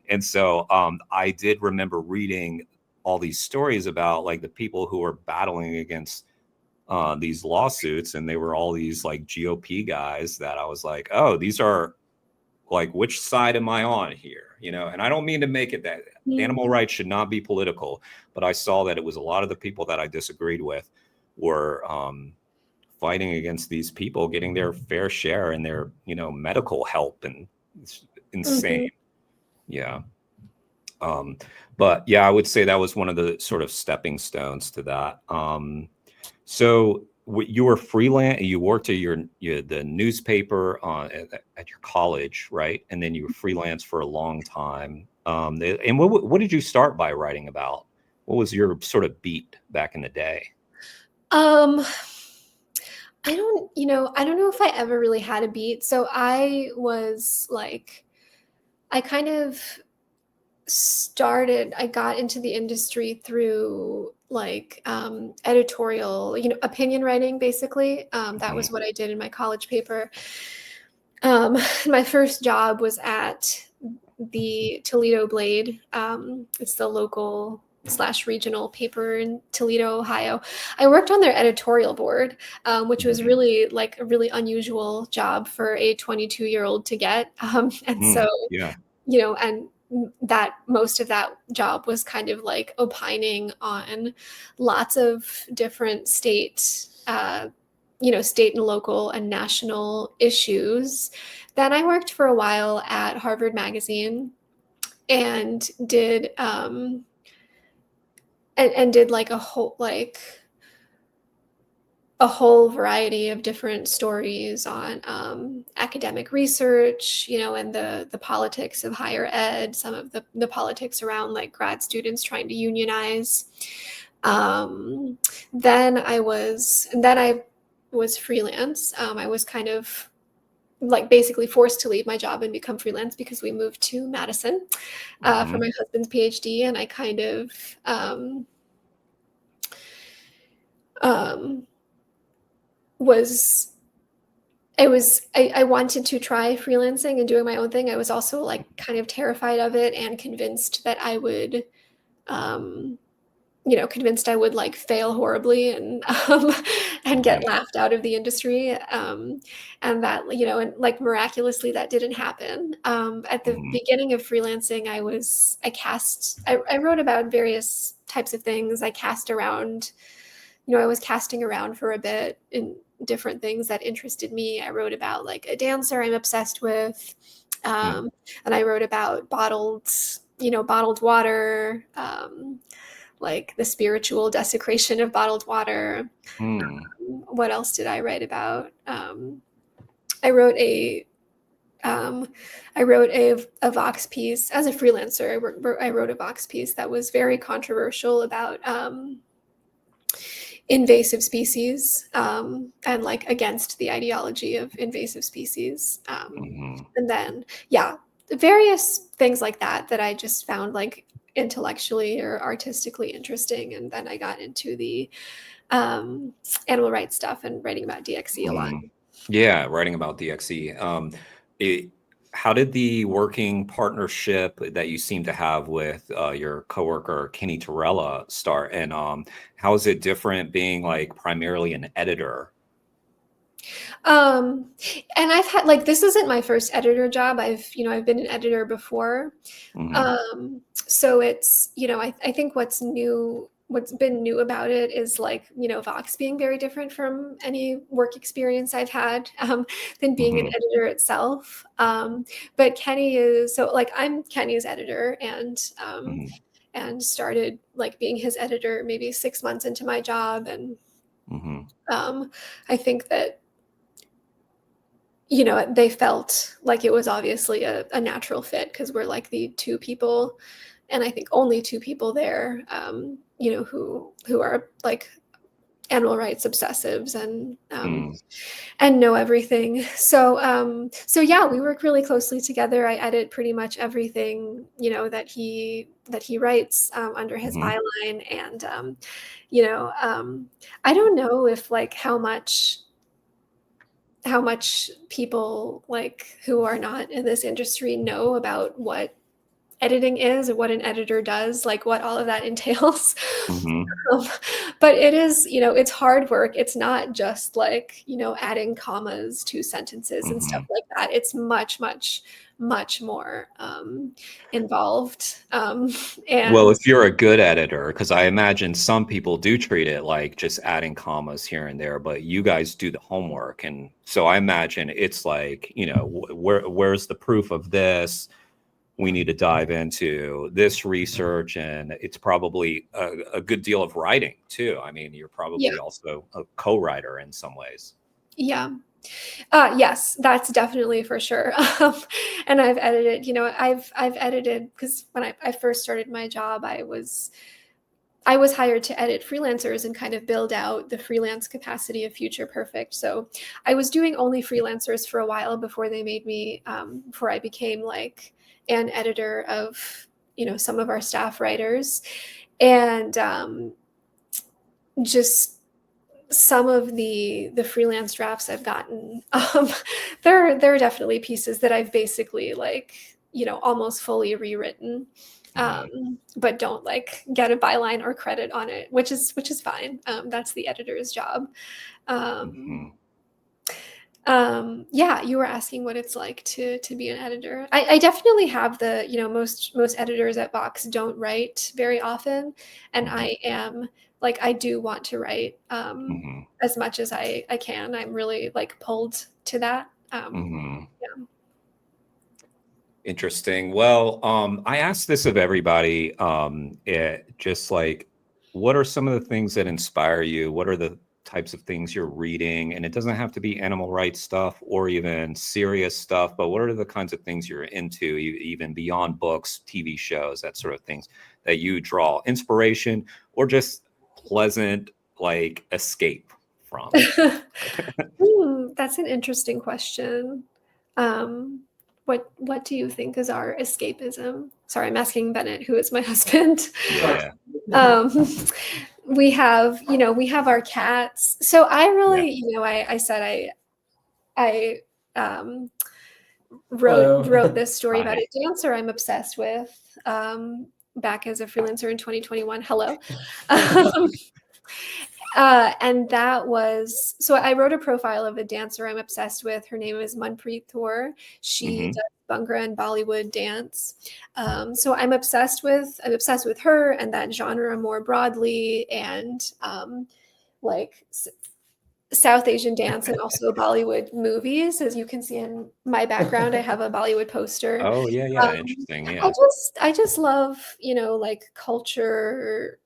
And so I did remember reading all these stories about like the people who were battling against these lawsuits, and they were all these like GOP guys that I was like, oh, these are like, which side am I on here? And I don't mean to make it that animal rights should not be political, but I saw that it was a lot of the people that I disagreed with were fighting against these people getting their fair share and their, medical help, and it's insane. Yeah. But yeah, I would say that was one of the sort of stepping stones to that. So you were freelance. You worked at the newspaper at your college, right? And then you were freelance for a long time. And what did you start by writing about? What was your sort of beat back in the day? Um, I don't know if I ever really had a beat. So I kind of I got into the industry through editorial, opinion writing, basically. That Hmm. was what I did in my college paper. My first job was at the Toledo Blade. It's the local slash regional paper in Toledo, Ohio. I worked on their editorial board, which was Hmm. really like a really unusual job for a 22-year-old to get. And so, Yeah. and that most of that job was kind of like opining on lots of different state and local and national issues. Then I worked for a while at Harvard Magazine and did like a whole variety of different stories on academic research, and the politics of higher ed, some of the politics around like grad students trying to unionize. Um, then I was freelance. I was kind of like basically forced to leave my job and become freelance because we moved to Madison for Hmm. my husband's PhD, and I kind of um, was I wanted to try freelancing and doing my own thing. I was also like kind of terrified of it and convinced that I would um, convinced I would like fail horribly and get Hmm. laughed out of the industry. And that, and like miraculously that didn't happen. At the Hmm. beginning of freelancing, I wrote about various types of things. I was casting around for a bit in different things that interested me. I wrote about like a dancer I'm obsessed with. Hmm. And I wrote about bottled water, like the spiritual desecration of bottled water. Hmm. What else did I write about? I wrote a I wrote a Vox piece as a freelancer. I wrote a Vox piece that was very controversial about invasive species, and like against the ideology of invasive species. Hmm. And then, yeah, various things like that I just found like intellectually or artistically interesting. And then I got into the um, animal rights stuff and writing about DXE a lot. Hmm. Yeah, writing about DXE. It, how did the working partnership that you seem to have with your coworker Kenny Torella start? And how is it different being like primarily an editor? Um, and I've had like this isn't my first editor job. I've been an editor before. Hmm. So it's, I think what's been new about it is like, Vox being very different from any work experience I've had than being an Hmm. editor itself. But Kenny is so like I'm Kenny's editor Hmm. and started like being his editor maybe 6 months into my job. And Hmm. I think that they felt like it was obviously a natural fit because we're like the two people, and I think only two people there, who are like animal rights obsessives and know everything. So yeah, we work really closely together. I edit pretty much everything that he writes under his Hmm. byline, and you know, I don't know if like how much people like who are not in this industry know about what editing is or what an editor does, like what all of that entails. Hmm. Um, but it is, it's hard work. It's not just like, adding commas to sentences and stuff Hmm. like that. It's much, much, much more involved. Well, And if you're a good editor, because I imagine some people do treat it like just adding commas here and there, but you guys do the homework. And so I imagine it's like, where's the proof of this? we need to dive into this research, and it's probably a good deal of writing too. I mean, you're Yeah. probably also a co-writer in some ways. Yeah. Yes, that's definitely for sure. And I've edited, I've edited because when I first started my job, I was hired to edit freelancers and kind of build out the freelance capacity of Future Perfect. So I was doing only freelancers for a while before they made me, before I became like an editor of, some of our staff writers. And just some of the freelance drafts I've gotten, there are definitely pieces that I've basically like, almost fully rewritten, but don't like get a byline or credit on it, which is fine. That's the editor's job. Mm-hmm. Yeah, you were asking what it's like to be an editor. I definitely have the, most editors at Vox don't write very often, and Mm-hmm. I am like, I do want to write Mm-hmm. as much as I can. I'm really like pulled to that. Mm-hmm. Yeah. Interesting. Well, I asked this of everybody, just like, what are some of the things that inspire you? What are the types of things you're reading? And it doesn't have to be animal rights stuff or even serious stuff, but what are the kinds of things you're into, even beyond books, TV shows, that sort of things that you draw inspiration or just pleasant, like, escape from? That's an interesting question. Um, what do you think is our escapism? Sorry, I'm asking Bennett, who is my husband. Yeah. Um, we have, we have our cats. So I really, Yeah. I said I um, Hello. wrote this story about Hi. a dancer I'm obsessed with, back as a freelancer in 2021. Hello. And that was, so I wrote a profile of a dancer I'm obsessed with. Her name is Manpreet Kaur. She Mm-hmm. does Bhangra and Bollywood dance. So I'm obsessed with her and that genre more broadly, and like South Asian dance and also Bollywood movies. As you can see in my background, I have a Bollywood poster. Oh, yeah, yeah. Interesting. Yeah. I just love, like culture,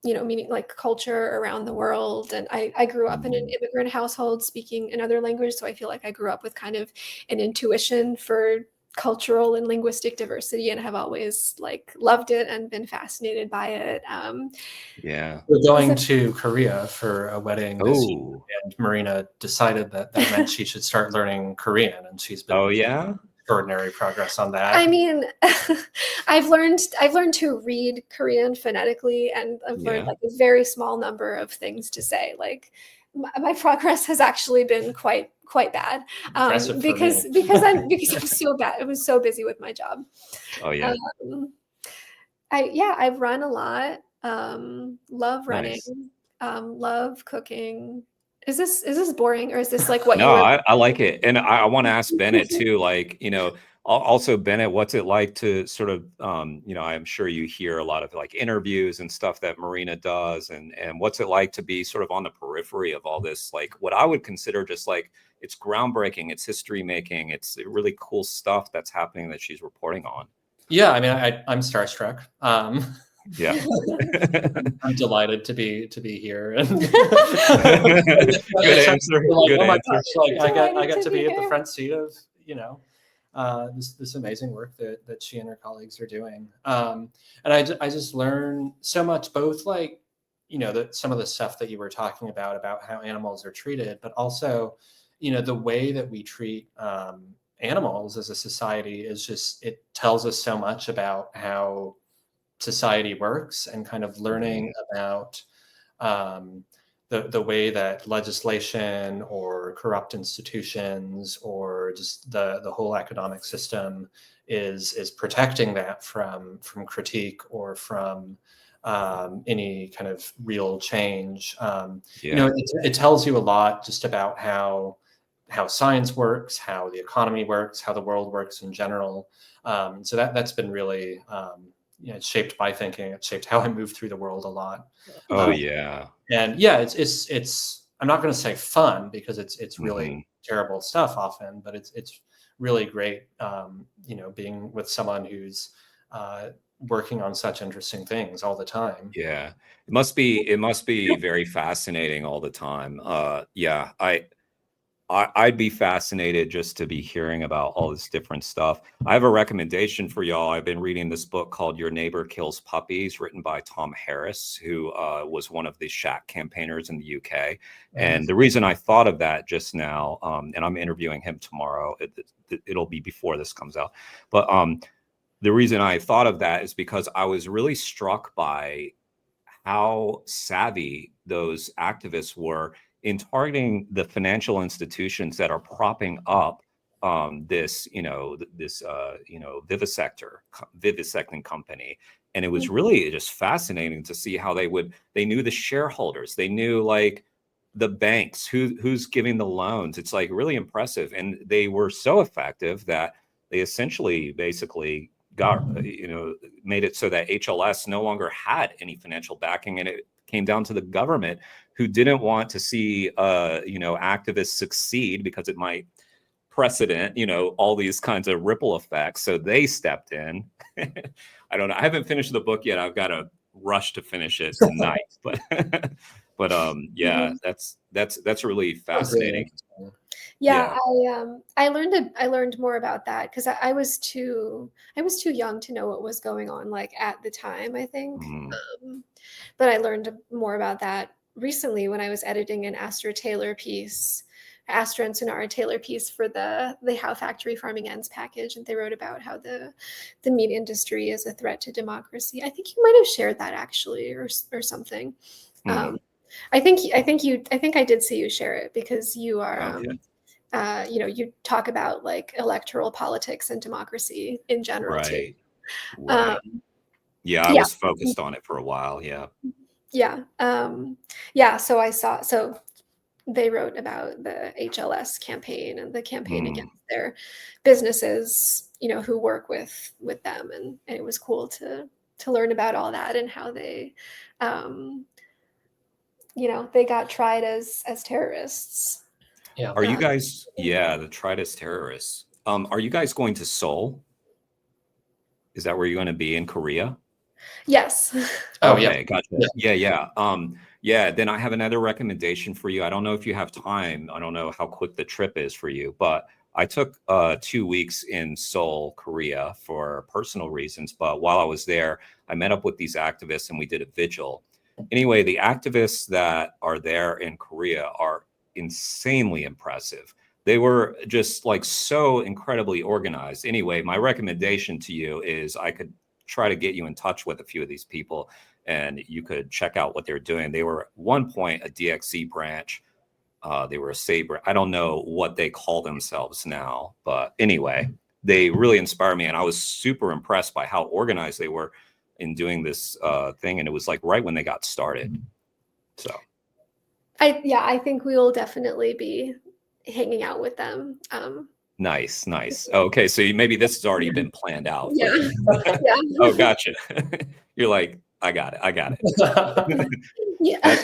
meaning like culture around the world. And I grew up in an Mhm. immigrant household speaking another language. So I feel like I grew up with kind of an intuition for cultural and linguistic diversity, and have always like loved it and been fascinated by it. Yeah. We're going to Korea for a wedding this year, Oh. and Marina decided that meant she should start learning Korean, and she's been Oh, making yeah. extraordinary progress on that. I mean, I've learned to read Korean phonetically, and I've learned Yeah. like a very small number of things to say. Like my progress has actually been quite bad, Impressive for because me. I'm so bad. I was so busy with my job. Oh, yeah. I've run a lot. Love running. Nice. Love cooking. Is this boring, or is this like what you No, were? I like it. And I want to ask Bennett too, like, also Bennett, what's it like to sort of, I'm sure you hear a lot of like interviews and stuff that Marina does, and what's it like to be sort of on the periphery of all this, like what I would consider just like, it's groundbreaking, it's history making, it's really cool stuff that's happening that she's reporting on. Yeah, I mean, I'm starstruck. Yeah. I'm delighted to be here. And Good answer. like, Good oh my answer. gosh, like I Delighted get to to be be at the here. front seat of this amazing work that she and her colleagues are doing. And I just learn so much, both like that some of the stuff that you were talking about how animals are treated, but also the way that we treat animals as a society is just, it tells us so much about how society works, and kind of learning about the way that legislation or corrupt institutions or just the whole economic system is protecting that from critique or from any kind of real change. It tells you a lot just about how science works, how the economy works, how the world works in general. So that's been really it's shaped my thinking. It's shaped how I move through the world a lot. Oh, yeah. And yeah, it's I'm not going to say fun, because it's really terrible stuff often, but it's really great, being with someone who's working on such interesting things all the time. Yeah, it must be very fascinating all the time. Yeah, I'd be fascinated just to be hearing about all this different stuff. I have a recommendation for y'all. I've been reading this book called Your Neighbor Kills Puppies, written by Tom Harris, who was one of the shack campaigners in the UK. And the reason I thought of that just now, and I'm interviewing him tomorrow, it'll be before this comes out. But the reason I thought of that is because I was really struck by how savvy those activists were in targeting the financial institutions that are propping up this, vivisecting company. And it was really just fascinating to see how they knew the shareholders, they knew like the banks, who's giving the loans. It's like really impressive. And they were so effective that they essentially basically got, made it so that HLS no longer had any financial backing, and it came down to the government, who didn't want to see, activists succeed because it might precedent, all these kinds of ripple effects. So they stepped in. I don't know. I haven't finished the book yet. I've got to rush to finish it tonight, but yeah, that's really fascinating. Yeah, I learned more about that because I was too young to know what was going on like at the time, I think. But I learned more about that recently when I was editing an Astra Taylor piece, Astra and Sonara Taylor piece for the How Factory Farming Ends package, and they wrote about how the meat industry is a threat to democracy. I think you might have shared that actually, or something. I think I did see you share it because you are. You talk about like electoral politics and democcy in general too. Right. Yeah, I was focused on it for a while. So they wrote about the HLS campaign and the campaign against their businesses, who work with them, and it was cool to learn about all that and how they, they got tried as terrorists. Yeah. Are you guys? Yeah, the tried as terrorists. Are you guys going to Seoul? Is that where you're going to be in Korea? Yes. Oh, okay, yeah. Gotcha. Yeah. Then I have another recommendation for you. I don't know if you have time. I don't know how quick the trip is for you, but I took 2 weeks in Seoul, Korea for personal reasons. But while I was there, I met up with these activists and we did a vigil. Anyway, the activists that are there in Korea are insanely impressive. They were just like so incredibly organized. Anyway, my recommendation to you is I could try to get you in touch with a few of these people and you could check out what they're doing. They were at one point a DXC branch. They were a Sabre. I don't know what they call themselves now, but anyway, they really inspired me. And I was super impressed by how organized they were in doing this thing. And it was like right when they got started. So I think we will definitely be hanging out with them. Nice. Okay, so maybe this has already been planned out. Yeah. Oh, gotcha. You're like, I got it. Yeah.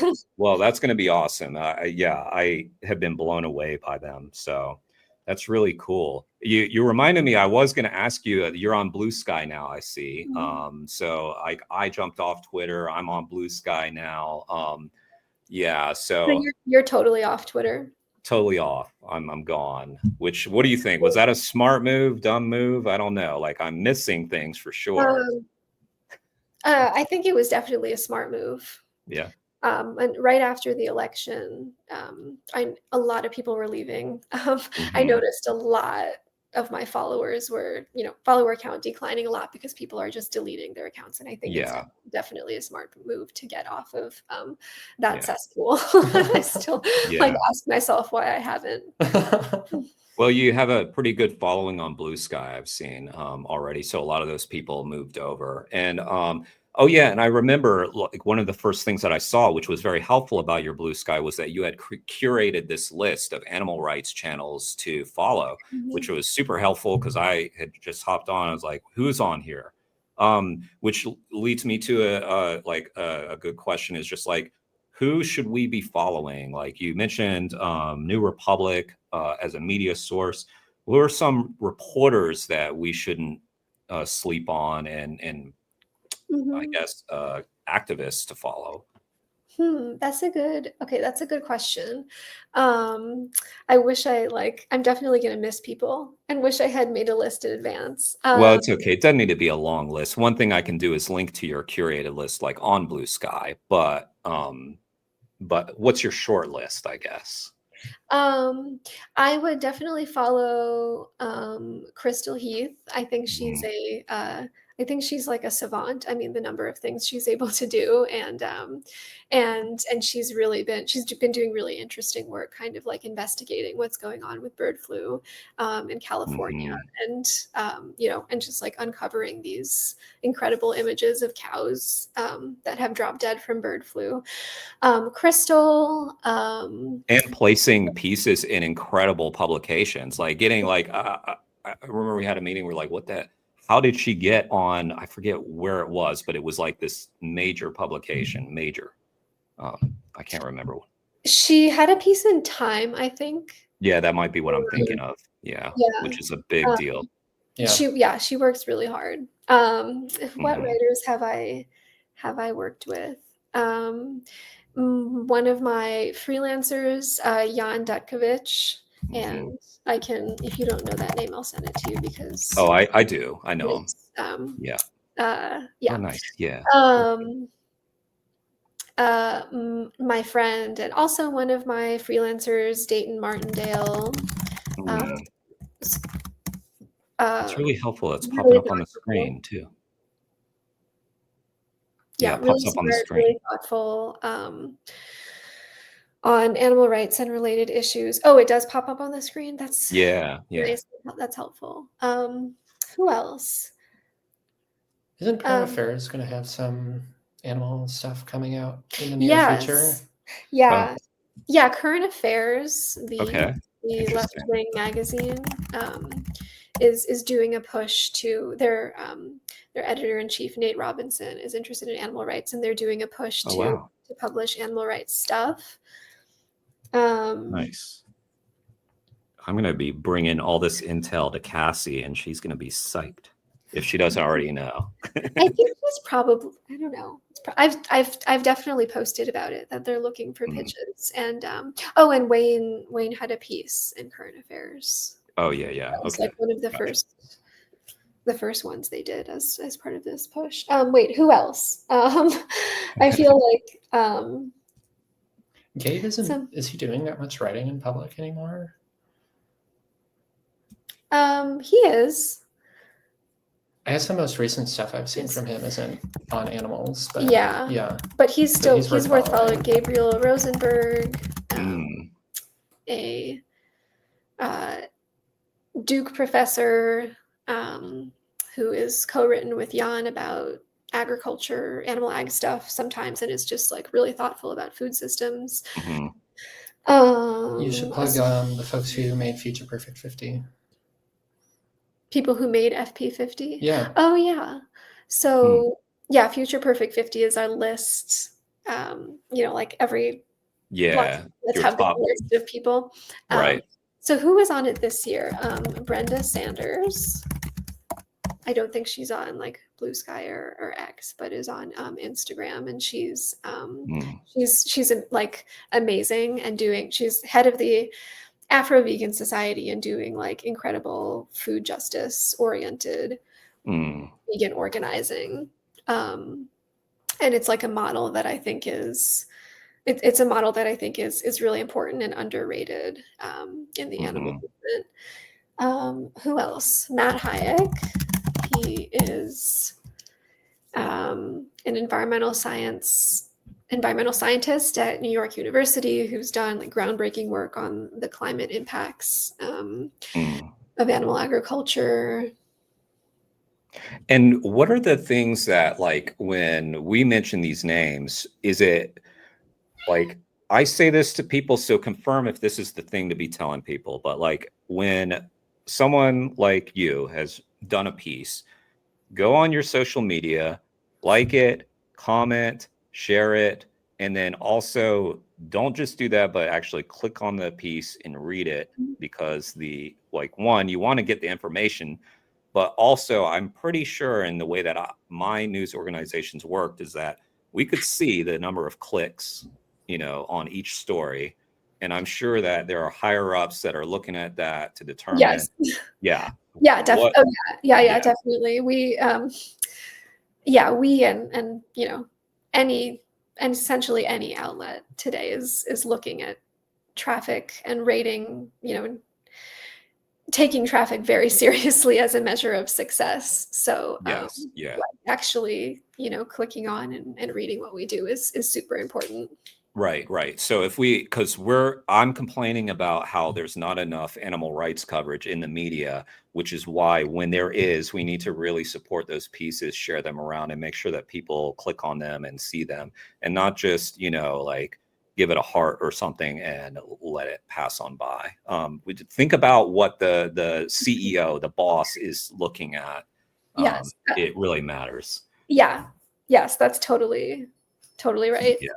That's going to be awesome. I have been blown away by them. So that's really cool. You reminded me, I was going to ask you, you're on Blue Sky now, I see. So I jumped off Twitter. I'm on Blue Sky now. So you're totally off Twitter. Totally off. I'm gone. What do you think? Was that a smart move, dumb move? I don't know. Like I'm missing things for sure. I think it was definitely a smart move. Yeah. And right after the election, a lot of people were leaving. I noticed a lot of my followers were, follower count declining a lot because people are just deleting their accounts. And I think it's definitely a smart move to get off of that cesspool. I still ask myself why I haven't. Well, you have a pretty good following on Blue Sky, I've seen already. So a lot of those people moved over. And and I remember like one of the first things that I saw, which was very helpful about your Blue Sky, was that you had curated this list of animal rights channels to follow, which was super helpful because I had just hopped on. I was like, who's on here? Which leads me to a good question is just like, who should we be following? Like you mentioned New Republic as a media source. what are some reporters that we shouldn't sleep on, and I guess activists to follow? That's a good question. I wish I'm definitely gonna miss people and wish I had made a list in advance. Well, it's okay. It doesn't need to be a long list. One thing I can do is link to your curated list, like on Blue Sky. But what's your short list, I guess? I would definitely follow Crystal Heath. I think she's I think she's like a savant. I mean, the number of things she's able to do, and she's been doing really interesting work, kind of like investigating what's going on with bird flu in California, and and just like uncovering these incredible images of cows that have dropped dead from bird flu. Crystal, and placing pieces in incredible publications, like getting like I remember we had a meeting. We're like, how did she get on? I forget where it was, but it was like this major publication. I can't remember. She had a piece in Time, I think. Yeah, that might be what I'm thinking of. Yeah, which is a big deal. Yeah. She works really hard. What writers have I worked with? One of my freelancers, Jan Dutkovich, and I can, if you don't know that name, I'll send it to you because. Oh, I do. I know him. Yeah. Oh, nice. Yeah. My friend and also one of my freelancers, Dayton Martindale. It's really helpful. It's popping up on the screen too. Yeah, it pops up on the screen. Really thoughtful on animal rights and related issues. Oh, it does pop up on the screen. That's nice. That's helpful. Who else? Isn't Current Affairs going to have some animal stuff coming out in the near future? Yeah. Yeah, Current Affairs, the left-wing magazine, is doing a push to their editor-in-chief, Nate Robinson, is interested in animal rights, and they're doing a push to publish animal rights stuff. Nice. I'm going to be bringing all this intel to Cassie, and she's going to be psyched if she doesn't already know. I think she's probably, I don't know. I've definitely posted about it, that they're looking for pitches, and and Wayne had a piece in Current Affairs. Oh yeah. It was like one of the first ones they did as part of this push. Wait, who else? I feel like Gabe is he doing that much writing in public anymore? He is. I guess the most recent stuff I've seen from him isn't on animals, but but he's worth following. Gabriel Rosenberg, a Duke professor who is co-written with Jan about agriculture, animal ag stuff sometimes, and is just like really thoughtful about food systems. You should plug the folks who made Future Perfect 50. People who made FP50? Yeah. Oh, yeah. So, Future Perfect 50 is our list. Like every let's have the list of people. Right. So who was on it this year? Brenda Sanders. I don't think she's on like Blue Sky or X, but is on Instagram, and she's like amazing and she's head of the Afro Vegan Society and doing like incredible food justice oriented vegan organizing. And it's like a model that I think is really important and underrated in the animal movement. Who else? Matt Hayek. He is an environmental scientist at New York University who's done like groundbreaking work on the climate impacts of animal agriculture. And what are the things that, like, when we mention these names, is it like, I say this to people, so confirm if this is the thing to be telling people, but like when someone like you has done a piece, go on your social media, like it, comment, share it, and then also don't just do that, but actually click on the piece and read it, because one, you want to get the information, but also I'm pretty sure in the way that my news organizations worked is that we could see the number of clicks, on each story. And I'm sure that there are higher ups that are looking at that to determine, Yes. yeah. Yeah, definitely. Oh, yeah, Yeah. definitely. We and any, and essentially any outlet today is looking at traffic and rating, taking traffic very seriously as a measure of success. So Yes. Yeah. actually, clicking on and reading what we do is super important. Right. So because I'm complaining about how there's not enough animal rights coverage in the media, which is why when there is, we need to really support those pieces, share them around, and make sure that people click on them and see them, and not just, like give it a heart or something and let it pass on by. We think about what the CEO, the boss, is looking at. Yes. It really matters. Yeah. Yes, that's totally right. Yeah.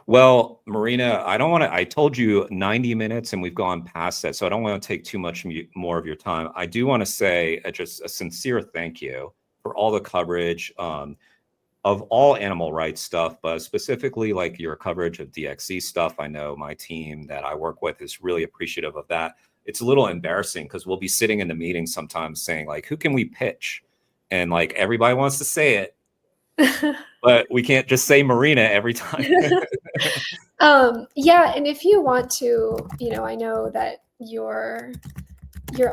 Well, Marina, I told you 90 minutes and we've gone past that, so I don't want to take too much more of your time. I do want to say just a sincere thank you for all the coverage of all animal rights stuff, but specifically like your coverage of DXE stuff. I know my team that I work with is really appreciative of that. It's a little embarrassing because we'll be sitting in the meeting sometimes saying like, who can we pitch? And like everybody wants to say it, but we can't just say Marina every time. Yeah, and if you want to, I know that your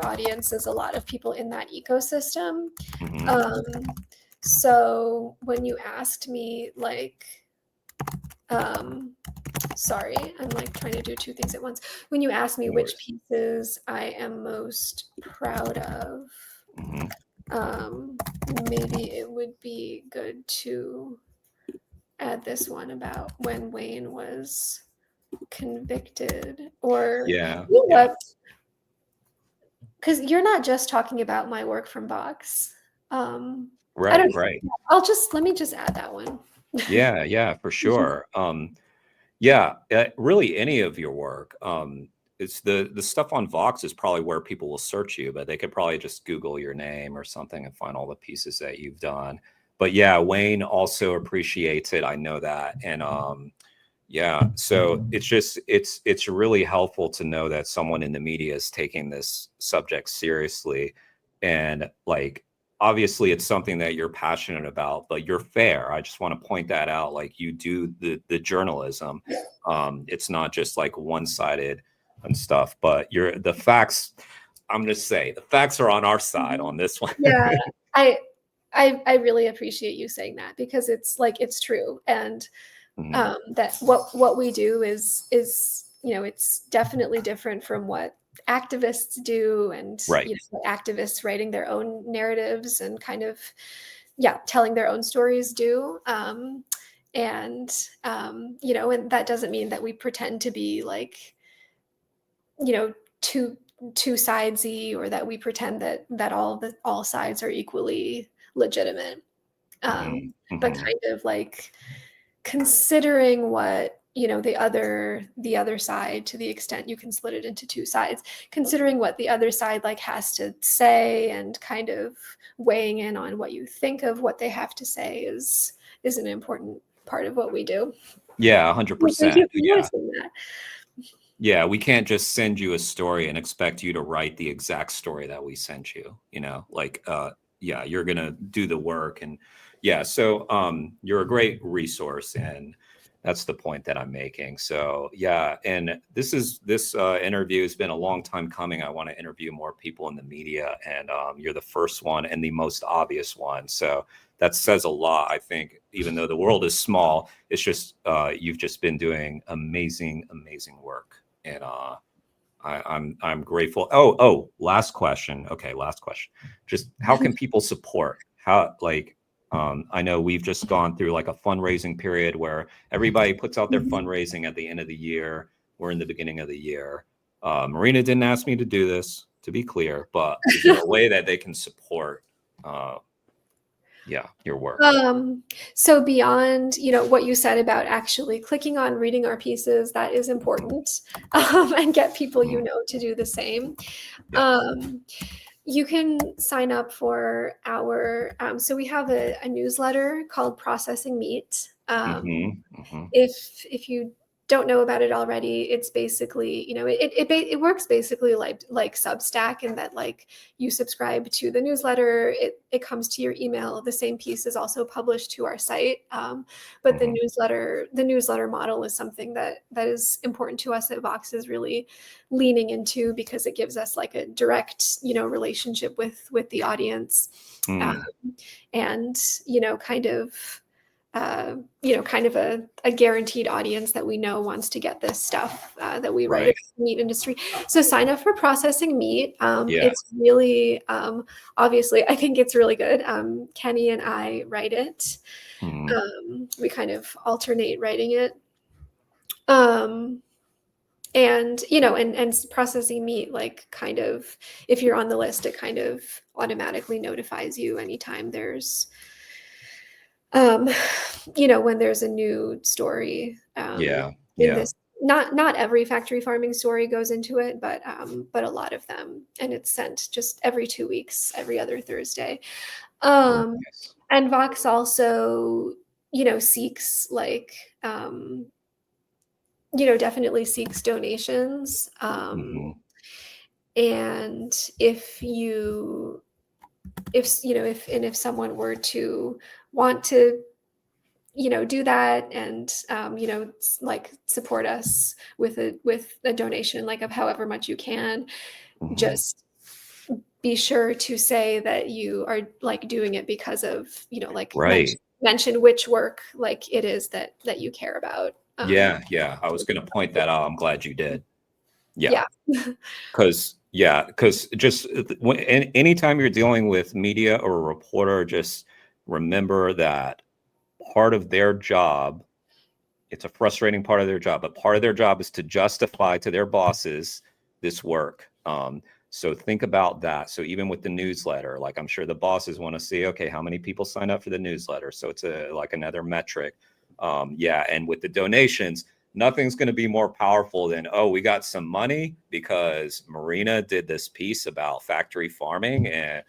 audience is a lot of people in that ecosystem. Mhm. So when you asked me, like, sorry, I'm like trying to do two things at once. When you asked me No which worries. pieces I am most proud of, Mhm. maybe it would be good to add this one about when Wayne was convicted, or Yeah. you know Yeah. what? Because you're not just talking about my work from Box. I don't Right. know. Let me just add that one. Yeah, for sure. Yeah, really any of your work. It's the stuff on Vox is probably where people will search you, but they could probably just Google your name or something and find all the pieces that you've done. But yeah, Wayne also appreciates it. I know that. And yeah, so it's really helpful to know that someone in the media is taking this subject seriously. And like obviously it's something that you're passionate about, but you're fair. I just want to point that out. Like you do the journalism. It's not just like one-sided and stuff, but the facts, I'm gonna say the facts are on our side on this one. Yeah, I I really appreciate you saying that, because it's true. And Mhm. that what we do is it's definitely different from what activists do, and Right. activists writing their own narratives and kind of telling their own stories do. And that doesn't mean that we pretend to be like two sidesy, or that we pretend that all sides are equally legitimate. Mhm. But Mhm. kind of like considering what the other side, to the extent you can split it into two sides, considering what the other side like has to say, and kind of weighing in on what you think of what they have to say is an important part of what we do. Yeah, Well, thank you 100%. for Yeah. noticing that. Yeah, we can't just send you a story and expect you to write the exact story that we sent you, like yeah, you're going to do the work. And yeah, so you're a great resource, and that's the point that I'm making. So yeah, and this interview has been a long time coming. I want to interview more people in the media, and you're the first one and the most obvious one. So that says a lot, I think, even though the world is small. It's just you've just been doing amazing work. And I'm grateful. Oh, last question. Okay, last question. Just how can people support? How, like, I know we've just gone through like a fundraising period where everybody puts out their fundraising at the end of the year. We're in the beginning of the year. Marina didn't ask me to do this, to be clear, but is there a way that they can support? Yeah, your work. So beyond, what you said about actually clicking on reading our pieces, that is important, and get people to do the same. Yeah. You can sign up for so we have a newsletter called Processing Meat. If you don't know about it already, it's basically, it works basically like Substack, in that like you subscribe to the newsletter, it comes to your email. The same piece is also published to our site, but the newsletter model is something that is important to us, that Vox is really leaning into, because it gives us like a direct relationship with the audience, and kind of a guaranteed audience that we know wants to get this stuff that we write in the meat industry. So sign up for Processing Meat. It's really, obviously, I think it's really good. Kenny and I write it. We kind of alternate writing it. And Processing Meat, like, kind of, if you're on the list, it kind of automatically notifies you anytime there's when there's a new story. In this, not every factory farming story goes into it, but a lot of them, and it's sent just every 2 weeks, every other Thursday. And Vox also, seeks, like, definitely seeks donations. And if someone were to want to do that, and like support us with a donation, like, of however much you can, just be sure to say that you are, like, doing it because of, like, mention which work, like, it is that you care about. I was going to point that out. I'm glad you did. Yeah. Because just anytime you're dealing with media or a reporter, just remember that part of their job, it's a frustrating part of their job, but part of their job is to justify to their bosses this work. So think about that. So even with the newsletter, like, I'm sure the bosses want to see, okay, how many people sign up for the newsletter? So it's like another metric. And with the donations, nothing's going to be more powerful than, oh, we got some money because Marina did this piece about factory farming and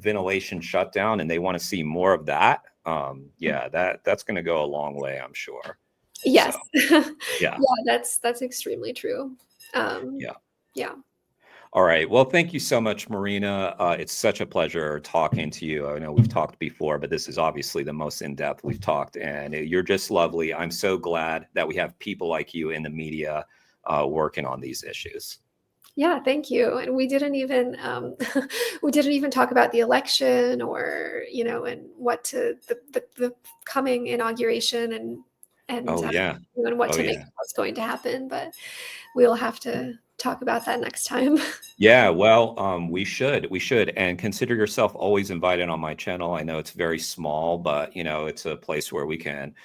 ventilation shutdown, and they want to see more of that. That's going to go a long way, I'm sure. Yes. So, that's extremely true. All right. Well, thank you so much, Marina. It's such a pleasure talking to you. I know we've talked before, but this is obviously the most in-depth we've talked, and you're just lovely. I'm so glad that we have people like you in the media working on these issues. Yeah, thank you. And we didn't even talk about the election, or and what to the coming inauguration, and and what to make what's going to happen. But we'll have to talk about that next time. Yeah, well, we should, and consider yourself always invited on my channel. I know it's very small, but it's a place where we can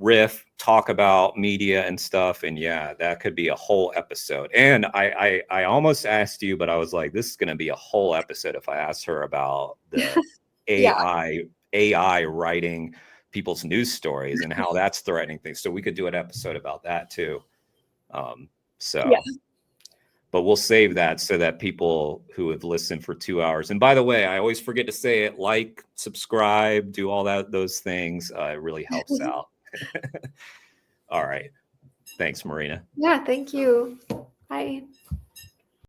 riff, talk about media and stuff, and that could be a whole episode. And I almost asked you, but I was like, this is going to be a whole episode if I asked her about the AI writing people's news stories and how that's threatening things. So we could do an episode about that too. But we'll save that so that people who have listened for 2 hours, and by the way, I always forget to say it, like, subscribe, do all those things. It really helps out. All right. Thanks, Marina. Yeah, thank you. Bye.